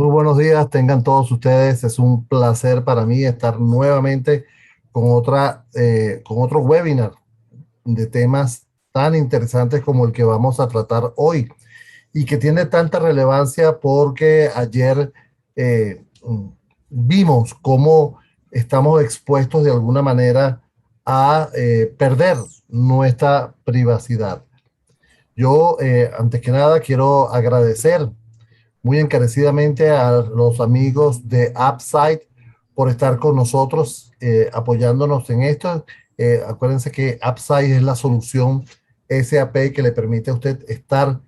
Muy buenos días, tengan todos ustedes. Es un placer para mí estar nuevamente con otro webinar de temas tan interesantes como el que vamos a tratar hoy y que tiene tanta relevancia porque ayer vimos cómo estamos expuestos de alguna manera a perder nuestra privacidad. Yo, antes que nada, quiero agradecer muy encarecidamente a los amigos de Upside por estar con nosotros, apoyándonos en esto. Acuérdense que Upside es la solución SAP que le permite a usted estar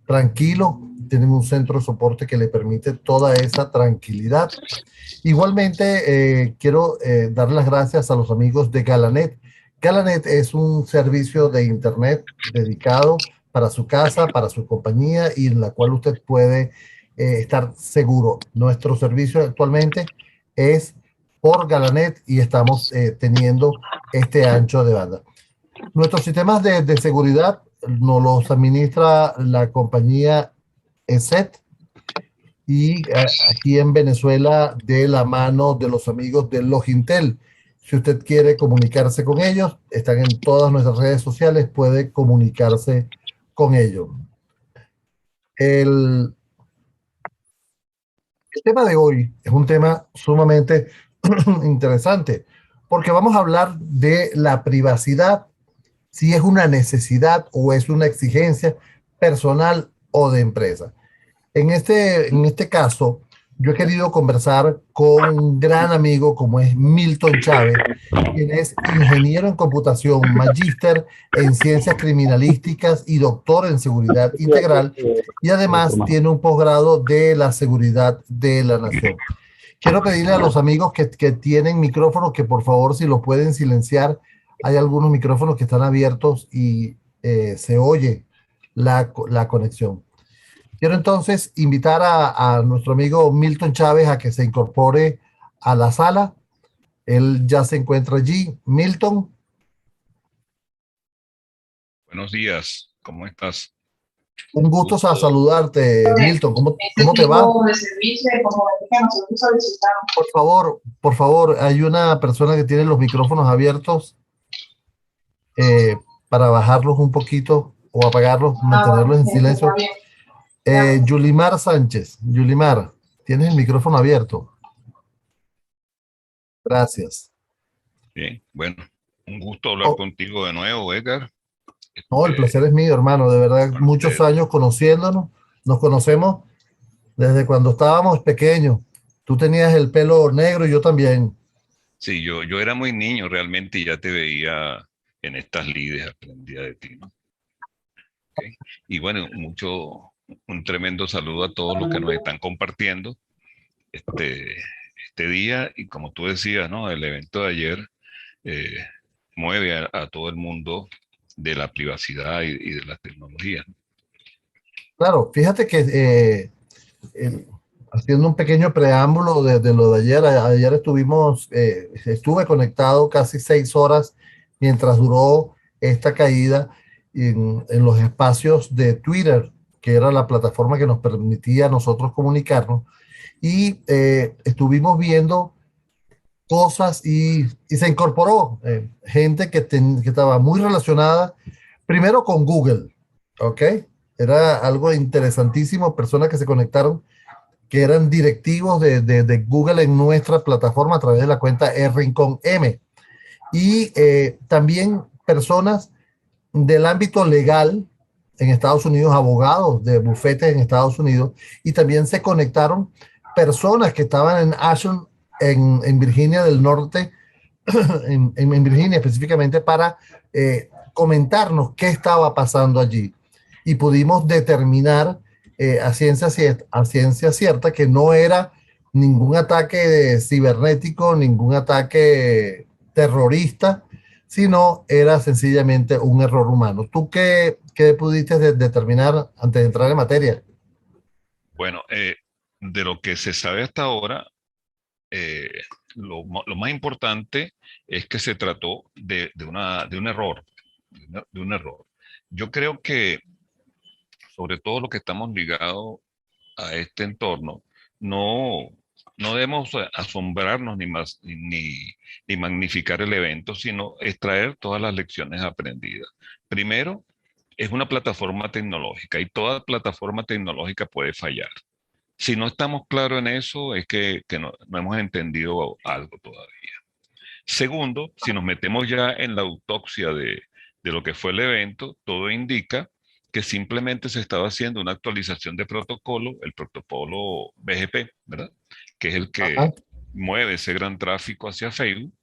tranquilo. Tienen un centro de soporte que le permite toda esa tranquilidad. Igualmente, quiero dar las gracias a los amigos de Galanet. Galanet es un servicio de Internet dedicado para su casa, para su compañía y en la cual usted puede estar seguro. Nuestro servicio actualmente es por Galanet y estamos teniendo este ancho de banda. Nuestros sistemas de seguridad nos los administra la compañía ESET y aquí en Venezuela de la mano de los amigos de Logintel. Si usted quiere comunicarse con ellos, están en todas nuestras redes sociales, puede comunicarse con ellos. El, el tema de hoy es un tema sumamente interesante porque vamos a hablar de la privacidad, si es una necesidad o es una exigencia personal o de empresa. En este caso, yo he querido conversar con un gran amigo como es Milton Chávez, quien es ingeniero en computación, magíster en ciencias criminalísticas y doctor en seguridad integral, y además tiene un posgrado de la seguridad de la nación. Quiero pedirle a los amigos que tienen micrófonos que por favor si los pueden silenciar. Hay algunos micrófonos que están abiertos y se oye la conexión. Quiero entonces invitar a nuestro amigo Milton Chávez a que se incorpore a la sala. Él ya se encuentra allí. Milton, Buenos días, ¿cómo estás? un gusto Gusto. saludarte, Milton. ¿Cómo te va? Por favor, hay una persona que tiene los micrófonos abiertos eh, para bajarlos un poquito o apagarlos, mantenerlos en silencio. Yulimar Sánchez, Yulimar, tienes el micrófono abierto. Gracias. Bien, bueno, un gusto hablar Oh, contigo de nuevo, Edgar. no, el Este, placer es mío, hermano. De verdad, muchos parte, años conociéndonos. Nos conocemos desde cuando estábamos pequeños. Tú tenías el pelo negro y yo también. sí, yo era muy niño realmente y ya te veía en estas lides, aprendía de ti, ¿no? Ok. Y bueno, un tremendo saludo a todos los que nos están compartiendo este, este día y como tú decías, ¿no? El evento de ayer eh, mueve a todo el mundo de la privacidad y de las tecnologías. Claro, fíjate que eh, haciendo un pequeño preámbulo de lo de ayer, ayer estuve conectado casi 6 horas mientras duró esta caída en los espacios de Twitter, que era la plataforma que nos permitía a nosotros comunicarnos, y estuvimos viendo cosas y se incorporó gente que estaba muy relacionada primero con Google, ¿ok? Era algo interesantísimo, personas que se conectaron, que eran directivos de Google en nuestra plataforma a través de la cuenta Rincón M. Y también personas del ámbito legal en Estados Unidos, abogados de bufetes en Estados Unidos, y también se conectaron personas que estaban en Ashland, en Virginia del Norte, en Virginia específicamente, para comentarnos qué estaba pasando allí. Y pudimos determinar a ciencia cierta que no era ningún ataque cibernético, ningún ataque terrorista, sino era sencillamente un error humano. ¿Tú qué pudiste determinar antes de entrar en materia? Bueno, de lo que se sabe hasta ahora, eh, lo más importante es que se trató de un error, de un error. Yo creo que sobre todo lo que estamos ligados a este entorno, no, no debemos asombrarnos ni magnificar el evento, sino extraer todas las lecciones aprendidas. Primero, es una plataforma tecnológica y toda plataforma tecnológica puede fallar. Si no estamos claros en eso, es que no hemos entendido algo todavía. Segundo, si nos metemos ya en la autopsia de lo que fue el evento, todo indica que simplemente se estaba haciendo una actualización de protocolo, el protocolo BGP, ¿verdad? Que es el que Ajá. mueve ese gran tráfico hacia Facebook,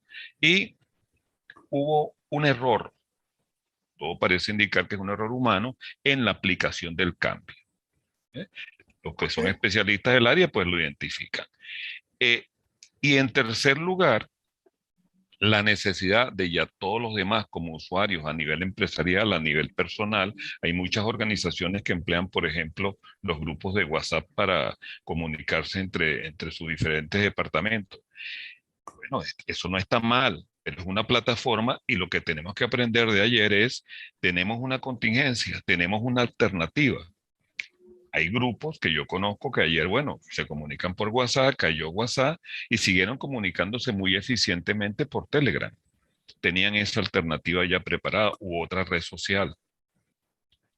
y hubo un error, todo parece indicar que es un error humano en la aplicación del cambio. ¿Eh? Los que son Ok. especialistas del área pues lo identifican. Eh, y en tercer lugar, la necesidad de ya todos los demás como usuarios a nivel empresarial, a nivel personal. Hay muchas organizaciones que emplean, por ejemplo, los grupos de WhatsApp para comunicarse entre sus diferentes departamentos. Bueno, eso no está mal, pero es una plataforma y lo que tenemos que aprender de ayer es, tenemos una contingencia, tenemos una alternativa. Hay grupos que yo conozco que ayer, bueno, se comunican por WhatsApp, cayó WhatsApp y siguieron comunicándose muy eficientemente por Telegram. Tenían esa alternativa ya preparada u otra red social. Los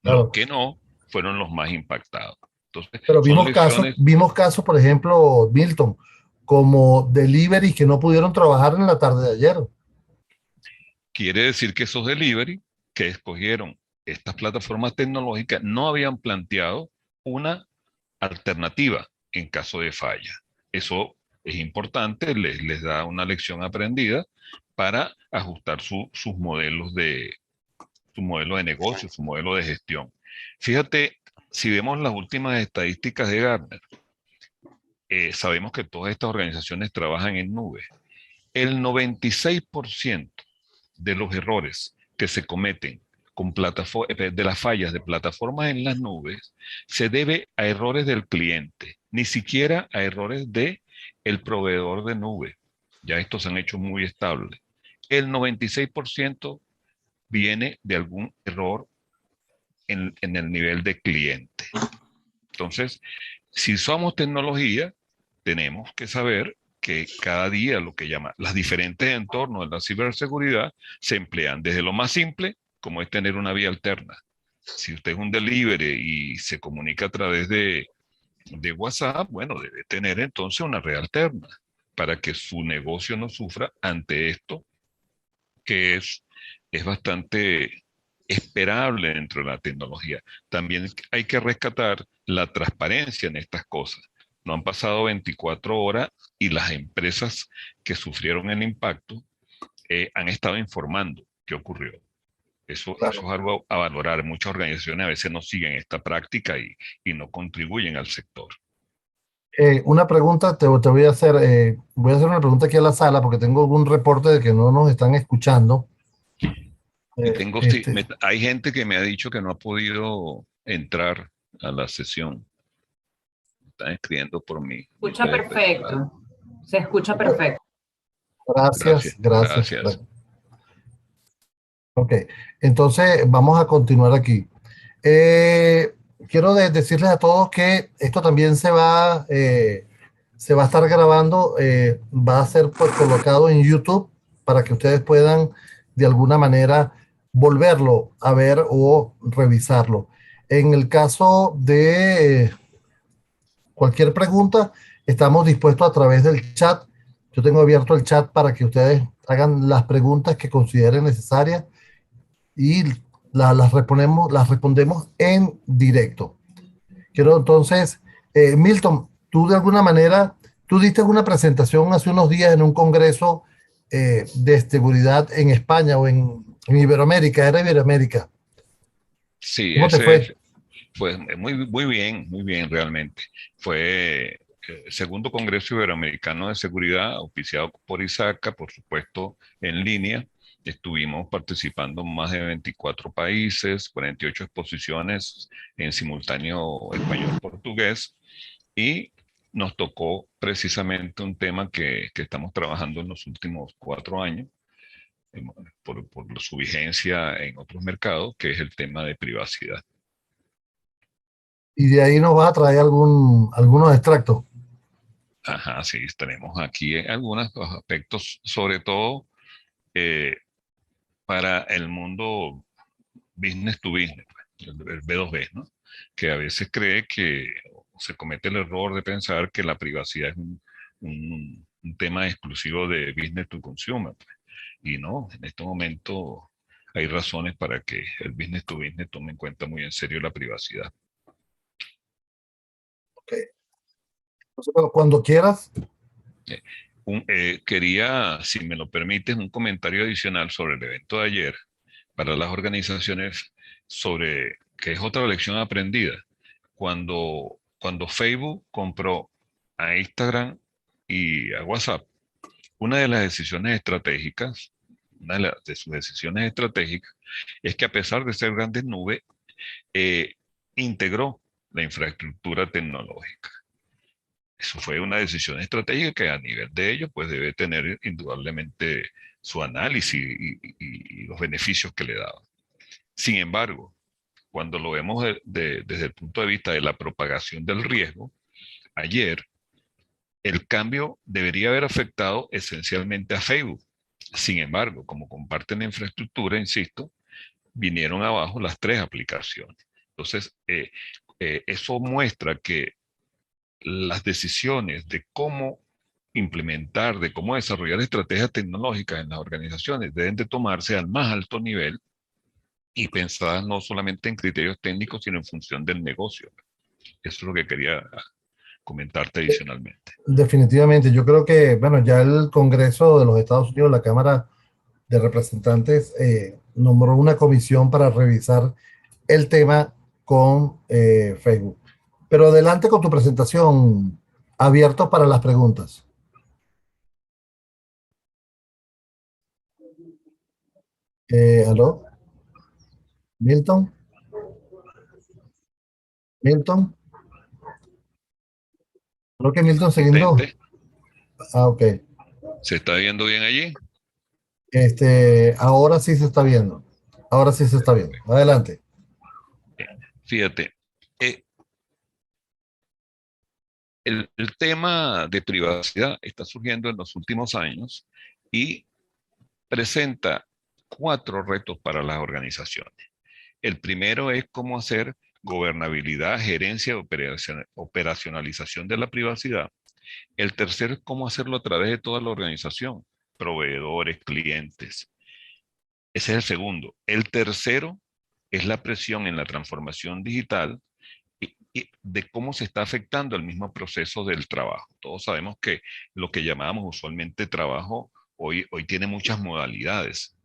Claro. que no fueron los más impactados. Entonces, Pero son lecciones. vimos casos, por ejemplo, Milton, como delivery que no pudieron trabajar en la tarde de ayer. Quiere decir que esos delivery que escogieron estas plataformas tecnológicas no habían planteado una alternativa en caso de falla. Eso es importante, les da una lección aprendida para ajustar su modelo de negocio, su modelo de gestión. Fíjate, si vemos las últimas estadísticas de Gartner, sabemos que todas estas organizaciones trabajan en nube. El 96% de los errores que se cometen de las fallas de plataformas en las nubes se debe a errores del cliente, ni siquiera a errores de el proveedor de nube. Ya estos se han hecho muy estables. El 96% viene de algún error en el nivel de cliente. Entonces, si somos tecnología, tenemos que saber que cada día lo que llama las diferentes entornos de la ciberseguridad se emplean desde lo más simple, como es tener una vía alterna. Si usted es un delivery y se comunica a través de WhatsApp, bueno, debe tener entonces una red alterna para que su negocio no sufra ante esto, que es bastante esperable dentro de la tecnología. También hay que rescatar la transparencia en estas cosas. No han pasado 24 horas y las empresas que sufrieron el impacto han estado informando qué ocurrió. Eso Claro. es algo a valorar. Muchas organizaciones a veces no siguen esta práctica y no contribuyen al sector. Una pregunta te voy a hacer una pregunta aquí a la sala porque tengo algún reporte de que no nos están escuchando. Y Eh, tengo, sí, este, hay gente que me ha dicho que no ha podido entrar a la sesión. Están escribiendo por mí. Escucha perfecto. Se escucha perfecto. gracias, Gracias, gracias. gracias. Ok, entonces vamos a continuar aquí. Eh, quiero decirles a todos que esto también se va a estar grabando, va a ser pues, colocado en YouTube para que ustedes puedan de alguna manera volverlo a ver o revisarlo. En el caso de cualquier pregunta, estamos dispuestos a través del chat. Yo tengo abierto el chat para que ustedes hagan las preguntas que consideren necesarias y las respondemos en directo. Quiero entonces, Milton, tú de alguna manera, tú diste una presentación hace unos días en un congreso de seguridad en España o en Iberoamérica, era Iberoamérica. Sí, ¿Cómo te ese fue? fue muy bien realmente. Fue el segundo Congreso Iberoamericano de Seguridad, auspiciado por ISACA, por supuesto, en línea. Estuvimos participando en más de 24 países, 48 exposiciones en simultáneo español-portugués, y nos tocó precisamente un tema que estamos trabajando en los últimos 4 años, por su vigencia en otros mercados, que es el tema de privacidad. Y de ahí nos vas a traer algunos extractos. Ajá, sí, tenemos aquí algunos aspectos, sobre todo eh, para el mundo business to business, pues, el B2B, ¿no? Que a veces cree que o se comete el error de pensar que la privacidad es un tema exclusivo de business to consumer, pues. Y no, en este momento hay razones para que el business to business tome en cuenta muy en serio la privacidad. Ok. Entonces, pero cuando quieras, Eh, Quería, si me lo permites, un comentario adicional sobre el evento de ayer para las organizaciones sobre que es otra lección aprendida. Cuando Facebook compró a Instagram y a WhatsApp, una de las decisiones estratégicas, de sus decisiones estratégicas, es que a pesar de ser grandes nubes, eh, integró la infraestructura tecnológica. Eso fue una decisión estratégica que a nivel de ellos, pues debe tener indudablemente su análisis y los beneficios que le daba. Sin embargo, cuando lo vemos desde el punto de vista de la propagación del riesgo, ayer el cambio debería haber afectado esencialmente a Facebook. Sin embargo, como comparten la infraestructura, insisto, vinieron abajo las tres aplicaciones. Entonces, eso muestra que las decisiones de cómo implementar, de cómo desarrollar estrategias tecnológicas en las organizaciones deben de tomarse al más alto nivel y pensadas no solamente en criterios técnicos, sino en función del negocio. Eso es lo que quería comentarte adicionalmente. definitivamente, yo creo que, bueno, ya el Congreso de los Estados Unidos, la Cámara de Representantes, nombró una comisión para revisar el tema con Facebook. Pero adelante con tu presentación, abierto para las preguntas. ¿Aló? ¿Milton? ¿Milton? Creo que Milton siguiendo. Intente. Ah, ok. ¿Se está viendo bien allí? Ahora sí se está viendo. Ahora sí se está viendo. Adelante. Fíjate, eh, el tema de privacidad está surgiendo en los últimos años y presenta cuatro retos para las organizaciones. El primero es cómo hacer gobernabilidad, gerencia y operacionalización de la privacidad. El tercero es cómo hacerlo a través de toda la organización, proveedores, clientes. Ese es el segundo. El tercero es la presión en la transformación digital y de cómo se está afectando el mismo proceso del trabajo. Todos sabemos que lo que llamamos usualmente trabajo hoy tiene muchas modalidades.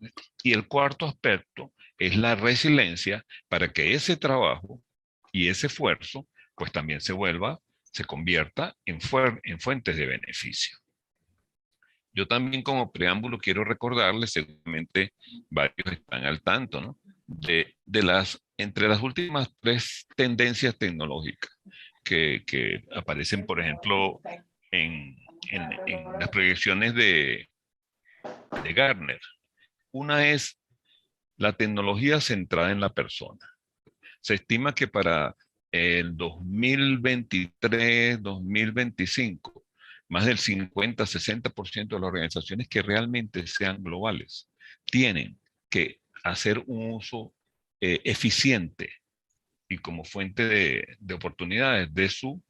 Y el cuarto aspecto es la resiliencia para que ese trabajo y ese esfuerzo pues también se convierta en fuentes de beneficio. Yo también como preámbulo quiero recordarles, seguramente varios están al tanto, ¿no? Entre las últimas tres tendencias tecnológicas que aparecen, por ejemplo, en las proyecciones de Gartner. Una es la tecnología centrada en la persona. Se estima que para el 2023-2025, más del 50-60% de las organizaciones que realmente sean globales tienen que hacer un uso eficiente y como fuente de oportunidades de su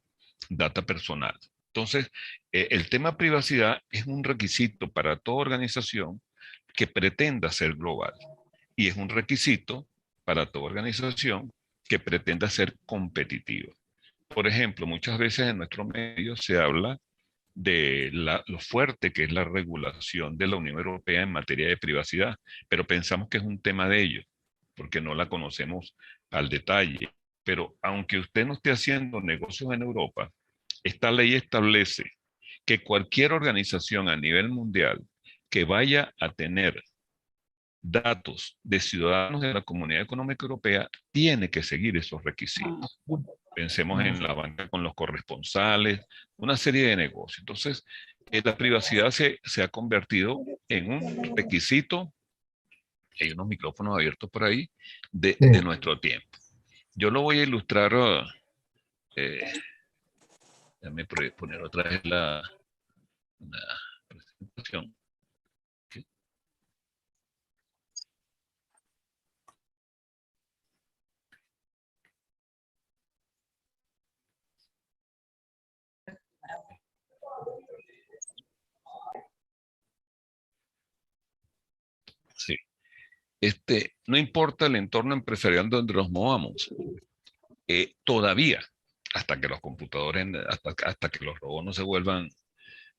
data personal. Entonces, el tema privacidad es un requisito para toda organización que pretenda ser global y es un requisito para toda organización que pretenda ser competitiva. Por ejemplo, muchas veces en nuestros medios se habla de lo fuerte que es la regulación de la Unión Europea en materia de privacidad, pero pensamos que es un tema de ello, porque no la conocemos al detalle. Pero aunque usted no esté haciendo negocios en Europa, esta ley establece que cualquier organización a nivel mundial que vaya a tener datos de ciudadanos de la Comunidad Económica Europea tiene que seguir esos requisitos. Pensemos en la banca con los corresponsales, una serie de negocios. Entonces, la privacidad se ha convertido en un requisito, hay unos micrófonos abiertos por ahí, de Sí. nuestro tiempo. Yo lo voy a ilustrar eh, Déjame poner otra vez la presentación. ¿Sí? Sí. No importa el entorno empresarial donde nos movamos, todavía, hasta que los computadores, hasta que los robots no se vuelvan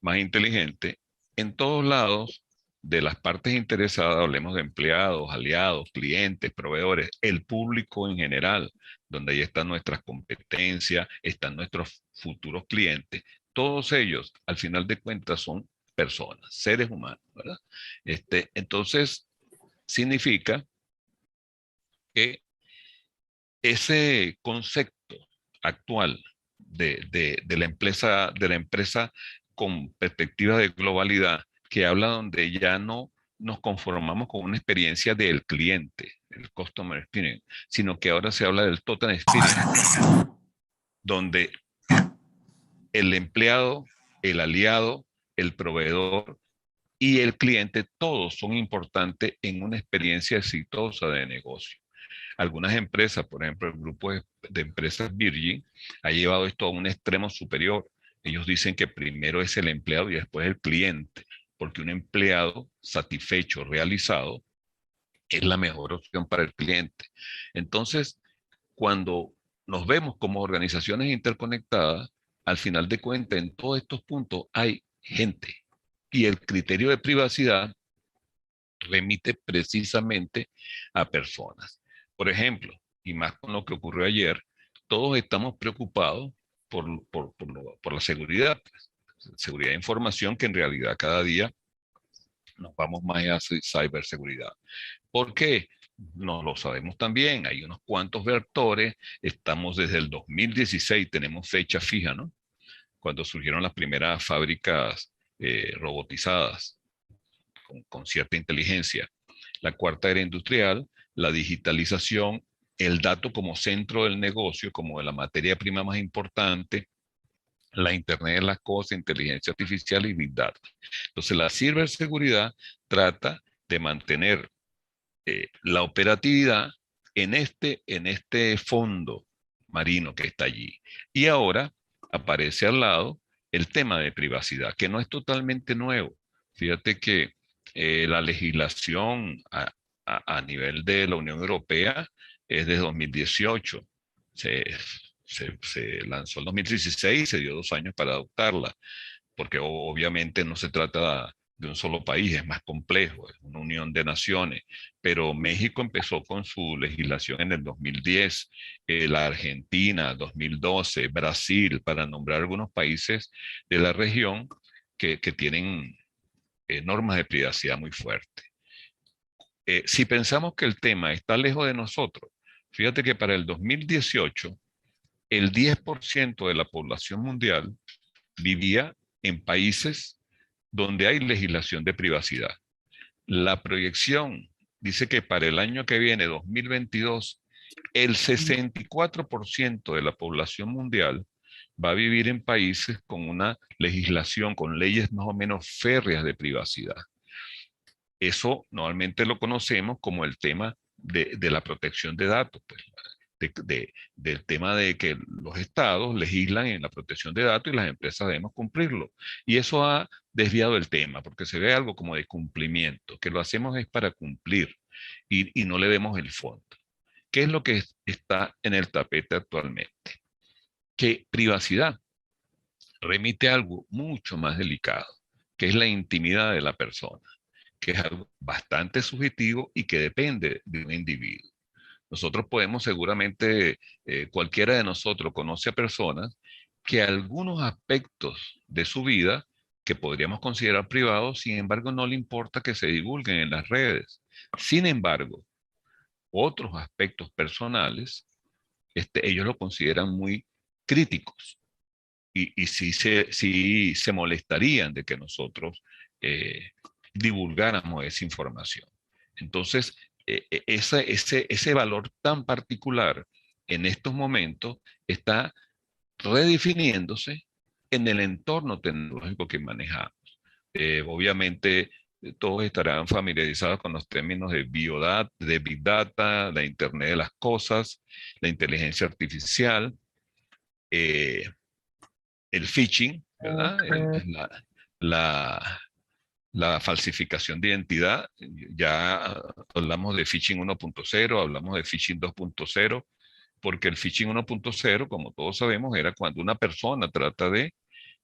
más inteligentes, en todos lados de las partes interesadas, hablemos de empleados, aliados, clientes, proveedores, el público en general, donde ahí están nuestras competencias, están nuestros futuros clientes, todos ellos, al final de cuentas, son personas, seres humanos, ¿verdad? Entonces, significa que ese concepto actual de la empresa con perspectiva de globalidad, que habla donde ya no nos conformamos con una experiencia del cliente, el customer experience, sino que ahora se habla del total experience, donde el empleado, el aliado, el proveedor y el cliente, todos son importantes en una experiencia exitosa de negocio. Algunas empresas, por ejemplo, el grupo de empresas Virgin, ha llevado esto a un extremo superior. Ellos dicen que primero es el empleado y después el cliente, porque un empleado satisfecho, realizado, es la mejor opción para el cliente. Entonces, cuando nos vemos como organizaciones interconectadas, al final de cuentas, en todos estos puntos hay gente. Y el criterio de privacidad remite precisamente a personas. Por ejemplo, y más con lo que ocurrió ayer, todos estamos preocupados por la seguridad, pues, seguridad de información, que en realidad cada día nos vamos más a ciberseguridad. ¿Por qué? No lo sabemos también, hay unos cuantos vectores, estamos desde el 2016, tenemos fecha fija, ¿no? Cuando surgieron las primeras fábricas robotizadas con cierta inteligencia. La cuarta era industrial, la digitalización, el dato como centro del negocio, como de la materia prima más importante, la Internet de las cosas, inteligencia artificial y Big Data. Entonces, la ciberseguridad trata de mantener la operatividad en este fondo marino que está allí. Y ahora aparece al lado el tema de privacidad, que no es totalmente nuevo. Fíjate que la legislación a nivel de la Unión Europea es de 2018. Se, se lanzó en 2016 y se dio 2 años para adoptarla, porque obviamente no se trata de un solo país, es más complejo, es una unión de naciones, pero México empezó con su legislación en el 2010, la Argentina 2012, Brasil, para nombrar algunos países de la región que tienen normas de privacidad muy fuertes. Si pensamos que el tema está lejos de nosotros, fíjate que para el 2018, el 10% de la población mundial vivía en países donde hay legislación de privacidad. La proyección dice que para el año que viene, 2022, el 64% de la población mundial va a vivir en países con una legislación, con leyes más o menos férreas de privacidad. Eso normalmente lo conocemos como el tema de la protección de datos, pues, del tema de que los estados legislan en la protección de datos y las empresas debemos cumplirlo. Y eso ha desviado el tema, porque se ve algo como de cumplimiento, que lo hacemos es para cumplir y no le vemos el fondo. ¿Qué es lo que está en el tapete actualmente? Que privacidad remite a algo mucho más delicado, que es la intimidad de la persona, que es algo bastante subjetivo y que depende de un individuo. Nosotros podemos seguramente, cualquiera de nosotros conoce a personas que algunos aspectos de su vida que podríamos considerar privados, sin embargo, no le importa que se divulguen en las redes. Sin embargo, otros aspectos personales, ellos lo consideran muy críticos y sí se molestarían de que nosotros eh, divulgáramos esa información. Entonces, ese valor tan particular en estos momentos está redefiniéndose en el entorno tecnológico que manejamos. Obviamente, todos estarán familiarizados con los términos de biodata, de Big Data, la Internet de las Cosas, la inteligencia artificial, eh, el phishing, ¿verdad? La, la falsificación de identidad. Ya hablamos de phishing 1.0, hablamos de phishing 2.0, porque el phishing 1.0, como todos sabemos, era cuando una persona trata de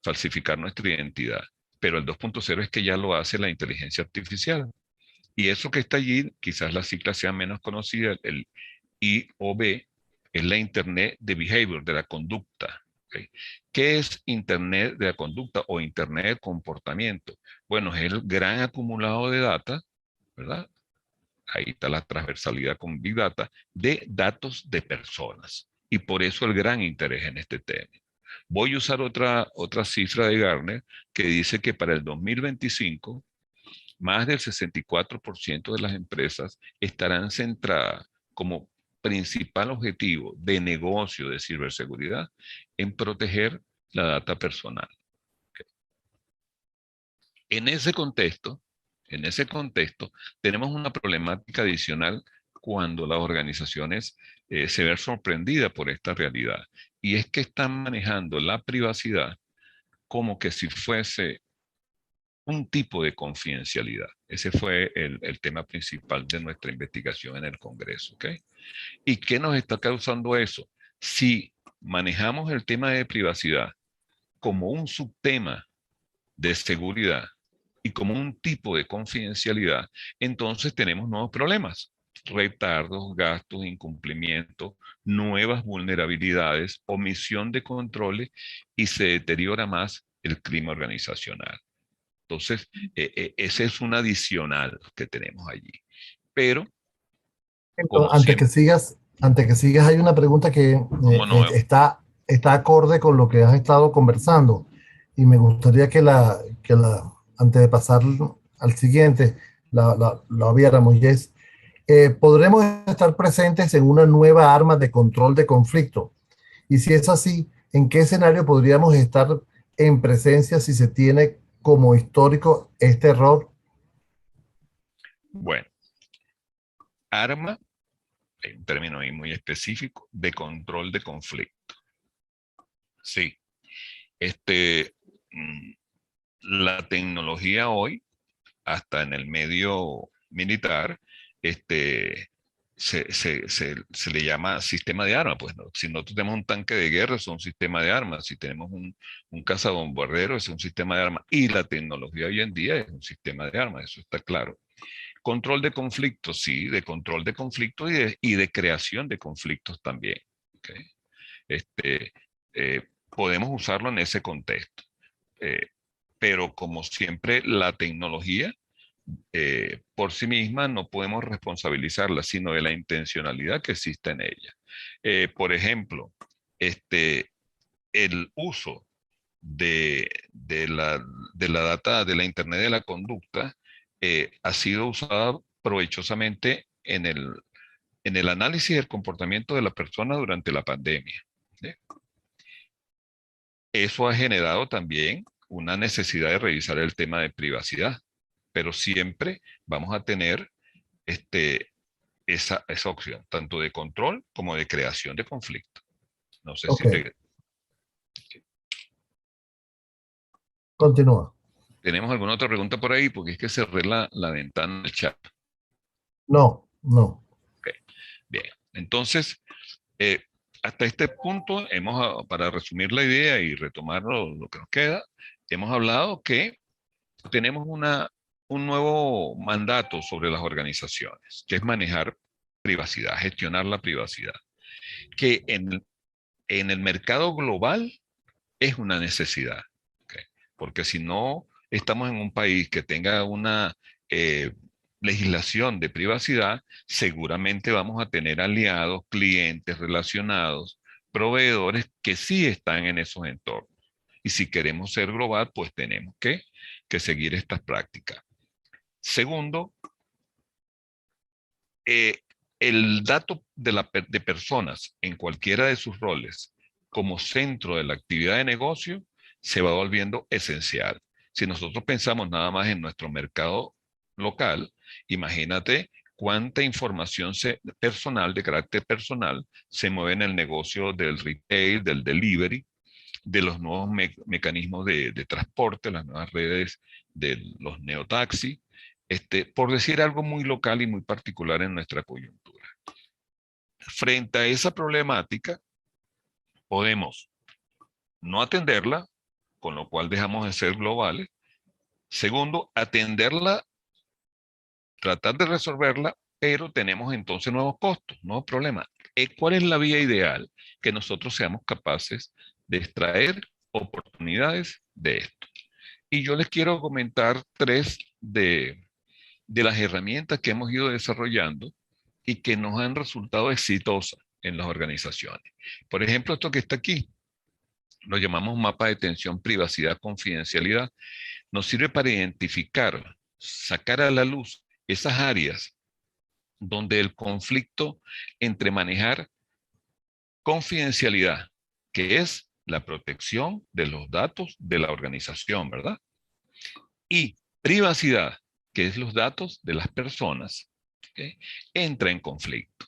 falsificar nuestra identidad. Pero el 2.0 es que ya lo hace la inteligencia artificial. Y eso que está allí, quizás la sigla sea menos conocida, el IOB, es la Internet de Behavior, de la conducta. ¿Okay? ¿Qué es Internet de la conducta o Internet de comportamiento? Bueno, es el gran acumulado de data, ¿verdad? Ahí está la transversalidad con Big Data, de datos de personas. Y por eso el gran interés en este tema. Voy a usar otra cifra de Gartner que dice que para el 2025, más del 64% de las empresas estarán centradas como principal objetivo de negocio de ciberseguridad en proteger la data personal. En ese contexto, en ese contexto, tenemos una problemática adicional cuando las organizaciones se ven sorprendidas por esta realidad. Y es que están manejando la privacidad como que si fuese un tipo de confidencialidad. Ese fue el tema principal de nuestra investigación en el Congreso. ¿Okay? ¿Y qué nos está causando eso? Si manejamos el tema de privacidad como un subtema de seguridad y como un tipo de confidencialidad, entonces tenemos nuevos problemas. Retardos, gastos, incumplimiento, nuevas vulnerabilidades, omisión de controles y se deteriora más el clima organizacional. Entonces, ese es un adicional que tenemos allí. Pero, como siempre, Antes que sigas, hay una pregunta que como no, está acorde con lo que has estado conversando y me gustaría antes de pasar al siguiente, la viéramos y es, ¿podremos estar presentes en una nueva arma de control de conflicto? Y si es así, ¿en qué escenario podríamos estar en presencia si se tiene como histórico este error? bueno, arma, hay un término ahí muy específico, de control de conflicto. Sí, este, mm, la tecnología hoy, hasta en el medio militar, este, se le llama sistema de armas. Pues no, si nosotros tenemos un tanque de guerra, es un sistema de armas. Si tenemos un cazabombardero, es un sistema de armas. Y la tecnología hoy en día es un sistema de armas, eso está claro. Control de conflictos, sí, de control de conflictos y de creación de conflictos también. ¿Okay? Este, podemos usarlo en ese contexto. Eh, pero como siempre, la tecnología por sí misma no podemos responsabilizarla, sino de la intencionalidad que existe en ella. Por ejemplo, el uso de la data de la Internet de la conducta ha sido usada provechosamente en el análisis del comportamiento de la persona durante la pandemia. ¿Sí? Eso ha generado también una necesidad de revisar el tema de privacidad, pero siempre vamos a tener esa opción, tanto de control como de creación de conflicto. No sé Ok, si te... continúa. ¿Tenemos alguna otra pregunta por ahí? Porque es que cerré la ventana del chat. No, no. Okay. Bien, entonces, eh, hasta este punto, para resumir la idea y retomar lo que nos queda, hemos hablado que tenemos un nuevo mandato sobre las organizaciones, que es manejar privacidad, gestionar la privacidad, que en el mercado global es una necesidad, ¿okay? Porque si no estamos en un país que tenga una eh, legislación de privacidad, seguramente vamos a tener aliados, clientes relacionados, proveedores que sí están en esos entornos. Y si queremos ser global, pues tenemos que seguir estas prácticas. Segundo, eh, el dato de personas en cualquiera de sus roles como centro de la actividad de negocio se va volviendo esencial. Si nosotros pensamos nada más en nuestro mercado local, imagínate cuánta información personal, de carácter personal, se mueve en el negocio del retail, del delivery, de los nuevos mecanismos de transporte, las nuevas redes de los neotaxis, por decir algo muy local y muy particular en nuestra coyuntura. Frente a esa problemática, podemos no atenderla, con lo cual dejamos de ser globales. Segundo, atenderla, tratar de resolverla, pero tenemos entonces nuevos costos, nuevos problemas. ¿Cuál es la vía ideal? Que nosotros seamos capaces de extraer oportunidades de esto. Y yo les quiero comentar tres de las herramientas que hemos ido desarrollando y que nos han resultado exitosas en las organizaciones. Por ejemplo, esto que está aquí, lo llamamos mapa de tensión, privacidad, confidencialidad. Nos sirve para identificar, sacar a la luz esas áreas donde el conflicto entre manejar confidencialidad, que es la protección de los datos de la organización, ¿verdad? Y privacidad, que es los datos de las personas, ¿okay? Entra en conflicto.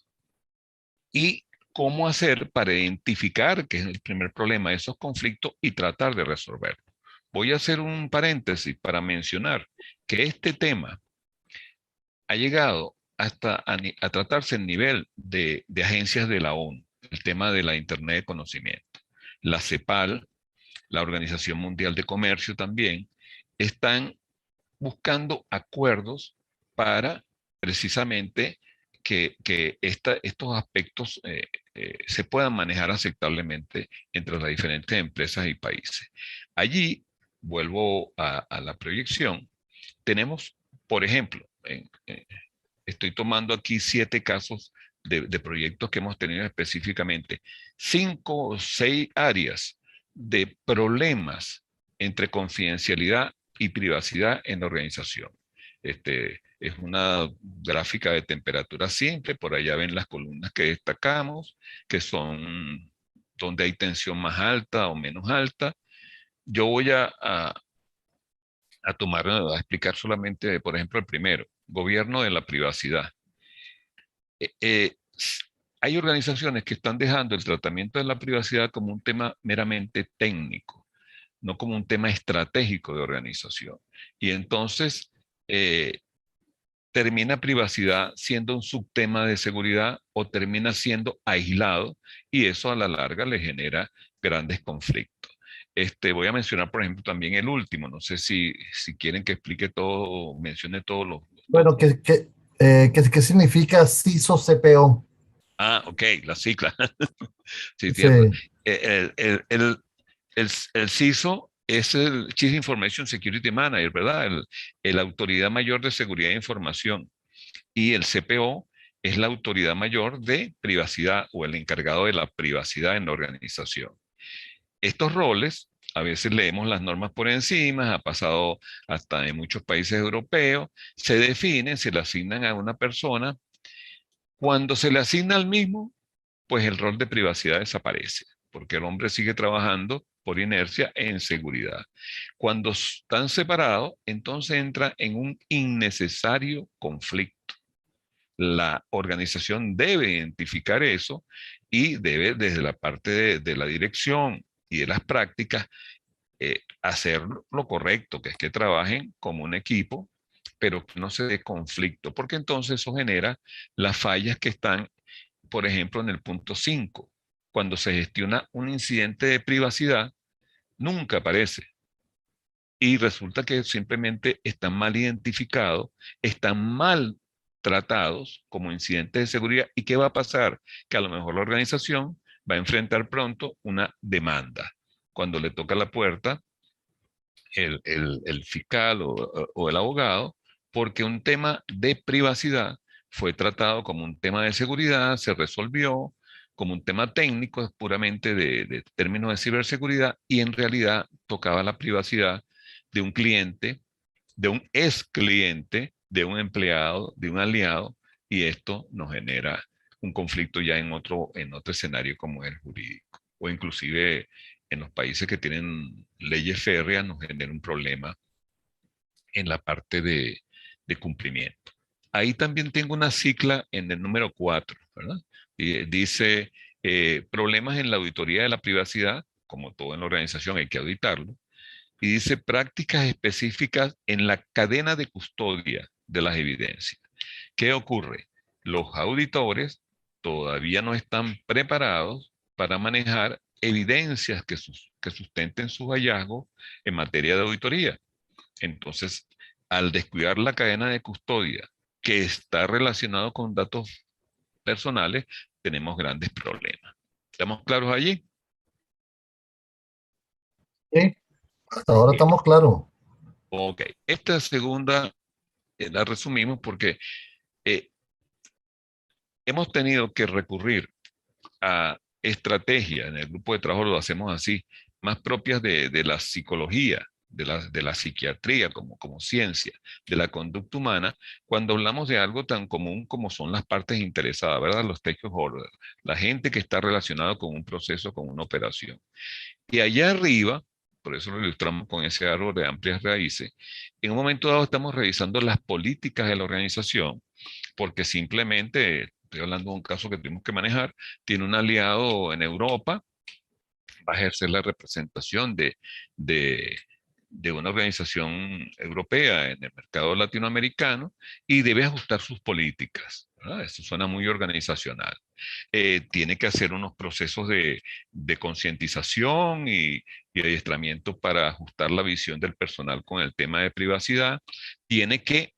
Y cómo hacer para identificar, que es el primer problema, esos conflictos y tratar de resolverlos. Voy a hacer un paréntesis para mencionar que este tema ha llegado hasta a tratarse en nivel de agencias de la ONU, el tema de la Internet de Conocimiento. La CEPAL, la Organización Mundial de Comercio también, están buscando acuerdos para precisamente que estos aspectos se puedan manejar aceptablemente entre las diferentes empresas y países. Allí, vuelvo a la proyección, tenemos, por ejemplo, estoy tomando aquí 7 casos de proyectos que hemos tenido específicamente, 5 o 6 áreas de problemas entre confidencialidad y privacidad en la organización. Es una gráfica de temperatura simple, por allá ven las columnas que destacamos, que son donde hay tensión más alta o menos alta. Yo voy a explicar solamente, por ejemplo, el primero, gobierno de la privacidad. Hay organizaciones que están dejando el tratamiento de la privacidad como un tema meramente técnico, no como un tema estratégico de organización. Y entonces termina privacidad siendo un subtema de seguridad o termina siendo aislado y eso a la larga le genera grandes conflictos. Voy a mencionar, por ejemplo, también el último. No sé si quieren que explique todo o mencione todos los Bueno, tópicos. ¿qué significa CISO CPO? Ah, ok, la sigla. Sí, Sí, cierto. El CISO es el Chief Information Security Manager, ¿verdad? El autoridad mayor de seguridad de información. Y el CPO es la autoridad mayor de privacidad o el encargado de la privacidad en la organización. Estos roles, a veces leemos las normas por encima, ha pasado hasta en muchos países europeos, se definen, se le asignan a una persona. Cuando se le asigna al mismo, pues el rol de privacidad desaparece, porque el hombre sigue trabajando por inercia en seguridad. Cuando están separados, entonces entra en un innecesario conflicto. La organización debe identificar eso y debe, desde la parte de la dirección y de las prácticas, hacer lo correcto, que es que trabajen como un equipo, pero que no se dé conflicto, porque entonces eso genera las fallas que están, por ejemplo, en el punto 5. Cuando se gestiona un incidente de privacidad, nunca aparece. Y resulta que simplemente están mal identificados, están mal tratados como incidentes de seguridad. ¿Y qué va a pasar? Que a lo mejor la organización va a enfrentar pronto una demanda. Cuando le toca la puerta el fiscal o el abogado, porque un tema de privacidad fue tratado como un tema de seguridad, se resolvió como un tema técnico, puramente de términos de ciberseguridad, y en realidad tocaba la privacidad de un cliente, de un ex cliente, de un empleado, de un aliado, y esto nos genera un conflicto ya en otro escenario como el jurídico, o inclusive en los países que tienen leyes férreas nos genera un problema en la parte de cumplimiento. Ahí también tengo una cicla en el número 4, ¿verdad? Y dice, problemas en la auditoría de la privacidad, como todo en la organización hay que auditarlo, y dice prácticas específicas en la cadena de custodia de las evidencias. ¿Qué ocurre? Los auditores todavía no están preparados para manejar evidencias que sustenten sus hallazgos en materia de auditoría. Entonces, al descuidar la cadena de custodia que está relacionado con datos personales, tenemos grandes problemas. ¿Estamos claros allí? Sí, hasta ahora Bien. estamos claros. Ok. Esta segunda la resumimos porque eh, hemos tenido que recurrir a estrategias, en el grupo de trabajo lo hacemos así, más propias de la psicología, de la psiquiatría como ciencia, de la conducta humana, cuando hablamos de algo tan común como son las partes interesadas, ¿verdad? Los stakeholders, la gente que está relacionada con un proceso, con una operación. Y allá arriba, por eso lo ilustramos con ese árbol de amplias raíces, en un momento dado estamos revisando las políticas de la organización, porque simplemente, estoy hablando de un caso que tenemos que manejar, tiene un aliado en Europa, va a ejercer la representación de, de una organización europea en el mercado latinoamericano y debe ajustar sus políticas, ¿verdad? Eso suena muy organizacional. Tiene que hacer unos procesos de concientización y adiestramiento para ajustar la visión del personal con el tema de privacidad. Tiene que,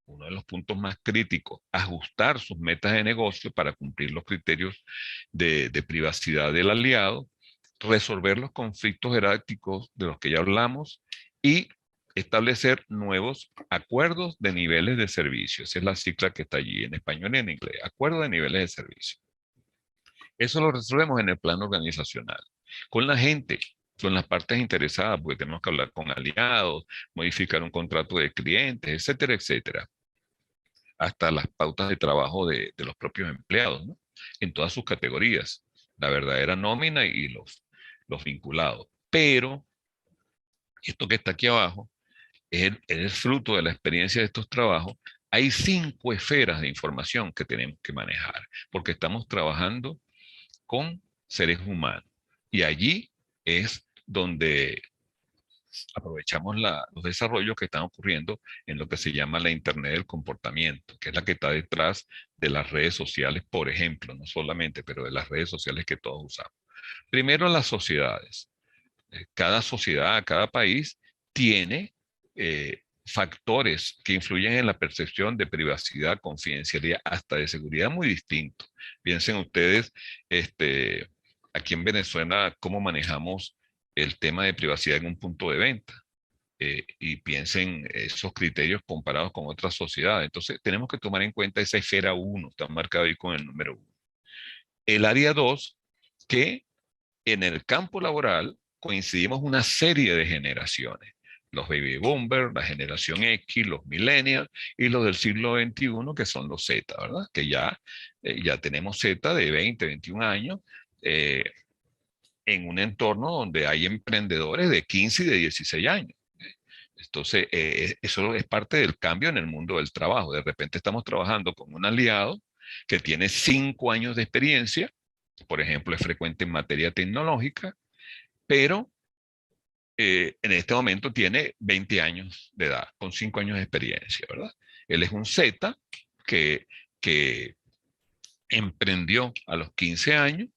uno de los puntos más críticos, ajustar sus metas de negocio para cumplir los criterios de privacidad del aliado, resolver los conflictos jerárquicos de los que ya hablamos y establecer nuevos acuerdos de niveles de servicio. Esa es la cicla que está allí en español y en inglés. Acuerdo de niveles de servicio. Eso lo resolvemos en el plano organizacional, con la gente, con las partes interesadas, porque tenemos que hablar con aliados, modificar un contrato de clientes, etcétera, etcétera, hasta las pautas de trabajo de los propios empleados, ¿no? En todas sus categorías, la verdadera nómina y los vinculados. Pero esto que está aquí abajo es el fruto de la experiencia de estos trabajos. Hay 5 esferas de información que tenemos que manejar, porque estamos trabajando con seres humanos. Y allí es donde aprovechamos los desarrollos que están ocurriendo en lo que se llama la Internet del comportamiento, que es la que está detrás de las redes sociales, por ejemplo, no solamente, pero de las redes sociales que todos usamos. Primero, las sociedades. Cada sociedad, cada país tiene factores que influyen en la percepción de privacidad, confidencialidad, hasta de seguridad muy distintos. Piensen ustedes, aquí en Venezuela, cómo manejamos el tema de privacidad en un punto de venta. Y piensen esos criterios comparados con otras sociedades. Entonces, tenemos que tomar en cuenta esa esfera 1, está marcado ahí con el número 1. El área 2, que en el campo laboral coincidimos una serie de generaciones. Los baby boomers, la generación X, los millennials y los del siglo XXI, que son los Z, ¿verdad? Que ya tenemos Z de 20, 21 años eh, en un entorno donde hay emprendedores de 15 y de 16 años. Entonces, eso es parte del cambio en el mundo del trabajo. De repente estamos trabajando con un aliado que tiene 5 años de experiencia, por ejemplo, es frecuente en materia tecnológica, pero en este momento tiene 20 años de edad, con 5 años de experiencia, ¿verdad? Él es un Z que emprendió a los 15 años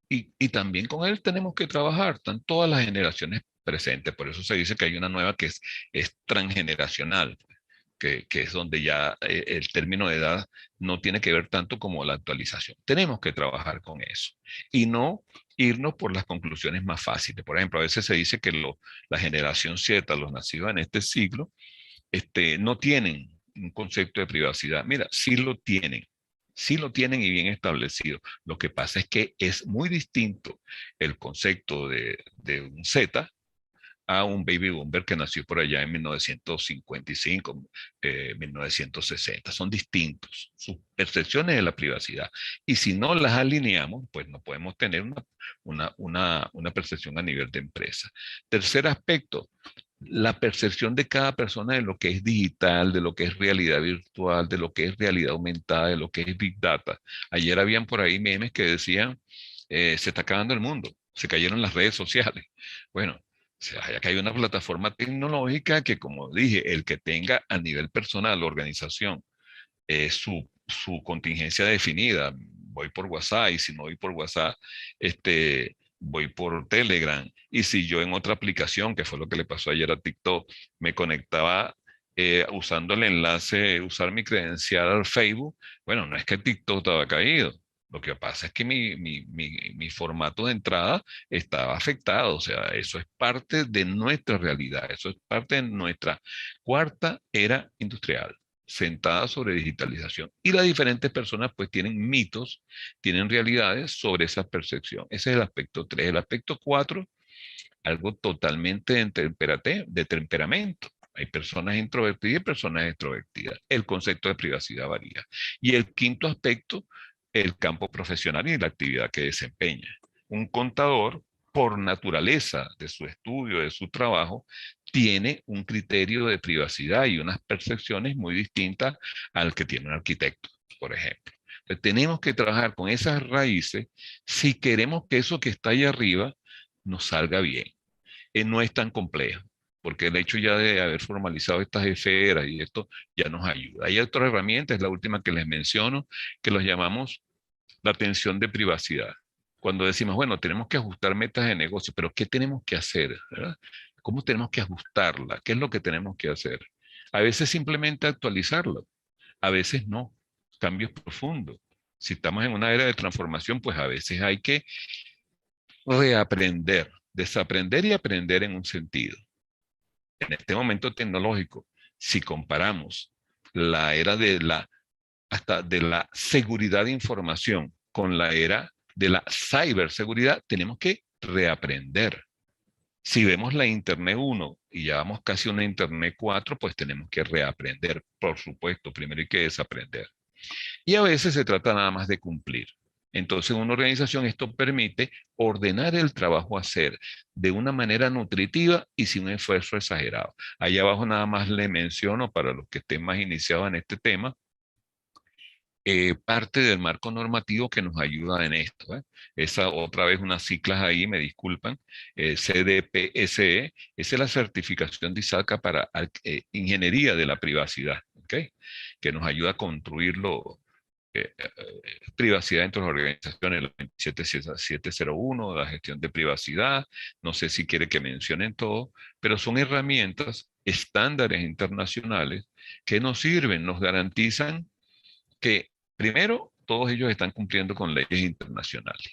y también con él tenemos que trabajar, están todas las generaciones presentes, por eso se dice que hay una nueva que es transgeneracional, que es donde ya el término de edad no tiene que ver tanto como la actualización. Tenemos que trabajar con eso y no irnos por las conclusiones más fáciles. Por ejemplo, a veces se dice que la generación Z, los nacidos en este siglo, no tienen un concepto de privacidad. Mira, sí lo tienen y bien establecido. Lo que pasa es que es muy distinto el concepto de un Z a un baby boomer que nació por allá en 1955, 1960. Son distintos sus percepciones de la privacidad. Y si no las alineamos, pues no podemos tener una percepción a nivel de empresa. Tercer aspecto, la percepción de cada persona de lo que es digital, de lo que es realidad virtual, de lo que es realidad aumentada, de lo que es Big Data. Ayer habían por ahí memes que decían, se está acabando el mundo, se cayeron las redes sociales. Bueno, o sea, ya que hay una plataforma tecnológica que, como dije, el que tenga a nivel personal, organización, su contingencia definida, voy por WhatsApp, y si no voy por WhatsApp, voy por Telegram, y si yo en otra aplicación, que fue lo que le pasó ayer a TikTok, me conectaba usando el enlace, usar mi credencial al Facebook, bueno, no es que TikTok estaba caído. Lo que pasa es que mi formato de entrada estaba afectado, o sea, eso es parte de nuestra realidad, eso es parte de nuestra cuarta era industrial sentada sobre digitalización. Y las diferentes personas pues tienen mitos, tienen realidades sobre esa percepción. Ese es el aspecto 3. El aspecto 4, algo totalmente de temperamento. Hay personas introvertidas y personas extrovertidas. El concepto de privacidad varía. Y el quinto aspecto, el campo profesional y la actividad que desempeña. Un contador, por naturaleza de su estudio, de su trabajo, tiene un criterio de privacidad y unas percepciones muy distintas al que tiene un arquitecto, por ejemplo. Entonces, tenemos que trabajar con esas raíces si queremos que eso que está ahí arriba nos salga bien. No es tan complejo, porque el hecho ya de haber formalizado estas esferas y esto ya nos ayuda. Hay otra herramienta, es la última que les menciono, que los llamamos la atención de privacidad. Cuando decimos, bueno, tenemos que ajustar metas de negocio, pero ¿qué tenemos que hacer? ¿Verdad? ¿Cómo tenemos que ajustarla? ¿Qué es lo que tenemos que hacer? A veces simplemente actualizarlo, a veces no. Cambios profundos. Si estamos en una era de transformación, pues a veces hay que reaprender, desaprender y aprender en un sentido. En este momento tecnológico, si comparamos la era hasta de la seguridad de información con la era de la ciberseguridad, tenemos que reaprender. Si vemos la Internet 1 y ya vamos casi a una Internet 4, pues tenemos que reaprender, por supuesto, primero hay que desaprender. Y a veces se trata nada más de cumplir. Entonces, en una organización esto permite ordenar el trabajo a hacer de una manera nutritiva y sin un esfuerzo exagerado. Ahí abajo nada más le menciono para los que estén más iniciados en este tema, parte del marco normativo que nos ayuda en esto. Esa otra vez unas siglas ahí, me disculpan, CDPSE, esa es la certificación de ISACA para ingeniería de la privacidad, ¿okay? Que nos ayuda a construirlo privacidad dentro de las organizaciones, la 27701, la gestión de privacidad, no sé si quiere que mencionen todo, pero son herramientas, estándares internacionales que nos sirven, nos garantizan que primero todos ellos están cumpliendo con leyes internacionales.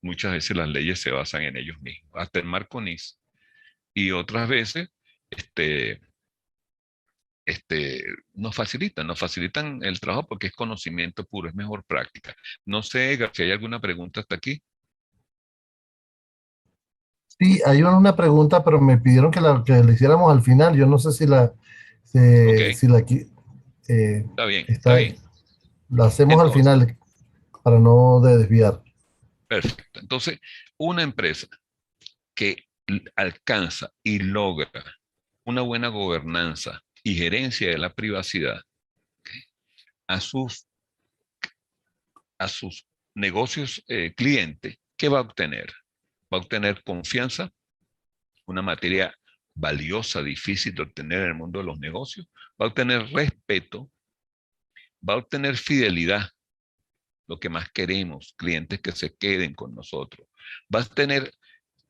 Muchas veces las leyes se basan en ellos mismos, hasta el marco NIS. Y otras veces, este, nos facilitan el trabajo porque es conocimiento puro, es mejor práctica. No sé, Edgar, si hay alguna pregunta hasta aquí. Sí, hay una pregunta, pero me pidieron que la hiciéramos al final. Yo no sé Ok, si eh, está bien, está está, bien. la hacemos al Entonces, final para no desviar. perfecto. Entonces, una empresa que alcanza y logra una buena gobernanza y gerencia de la privacidad a sus negocios clientes, ¿qué va a obtener? Va a obtener confianza, una materia valiosa, difícil de obtener en el mundo de los negocios, va a obtener respeto, va a obtener fidelidad, lo que más queremos, clientes que se queden con nosotros, va a tener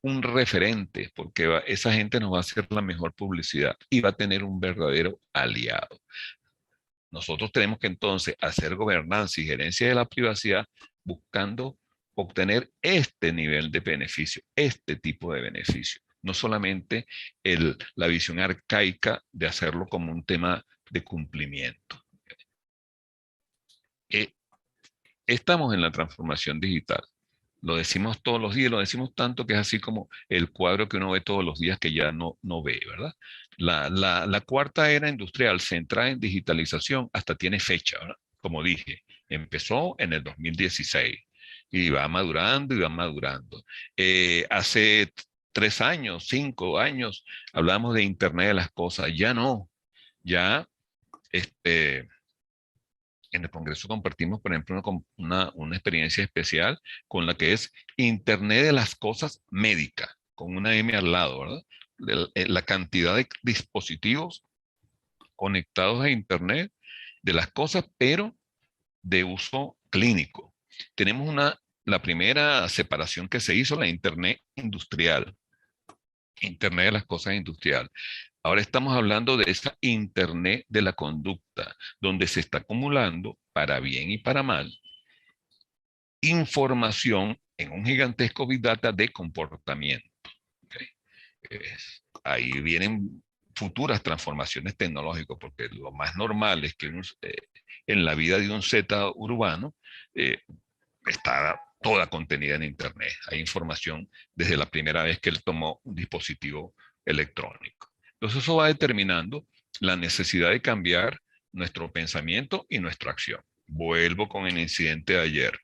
un referente, porque esa gente nos va a hacer la mejor publicidad y va a tener un verdadero aliado. Nosotros tenemos que entonces hacer gobernanza y gerencia de la privacidad buscando obtener este nivel de beneficio, este tipo de beneficio. No solamente la visión arcaica de hacerlo como un tema de cumplimiento. Estamos en la transformación digital. Lo decimos todos los días, lo decimos tanto que es así como el cuadro que uno ve todos los días que ya no ve, ¿verdad? La cuarta era industrial centrada en digitalización hasta tiene fecha, ¿verdad? Como dije, empezó en el 2016 y va madurando y va madurando. Hace 3 años, 5 años, hablamos de Internet de las cosas, ya no, ya este, en el Congreso compartimos, por ejemplo, una experiencia especial con la que es Internet de las cosas médicas, con una M al lado, ¿verdad? La cantidad de dispositivos conectados a Internet de las cosas, pero de uso clínico. Tenemos la primera separación que se hizo, la Internet industrial, Internet de las cosas industrial. Ahora estamos hablando de esa Internet de la conducta, donde se está acumulando, para bien y para mal, información en un gigantesco Big Data de comportamiento. ¿Okay? Ahí vienen futuras transformaciones tecnológicas, porque lo más normal es que en la vida de un Z urbano está toda contenida en Internet. Hay información desde la primera vez que él tomó un dispositivo electrónico. Entonces eso va determinando la necesidad de cambiar nuestro pensamiento y nuestra acción. Vuelvo con el incidente de ayer.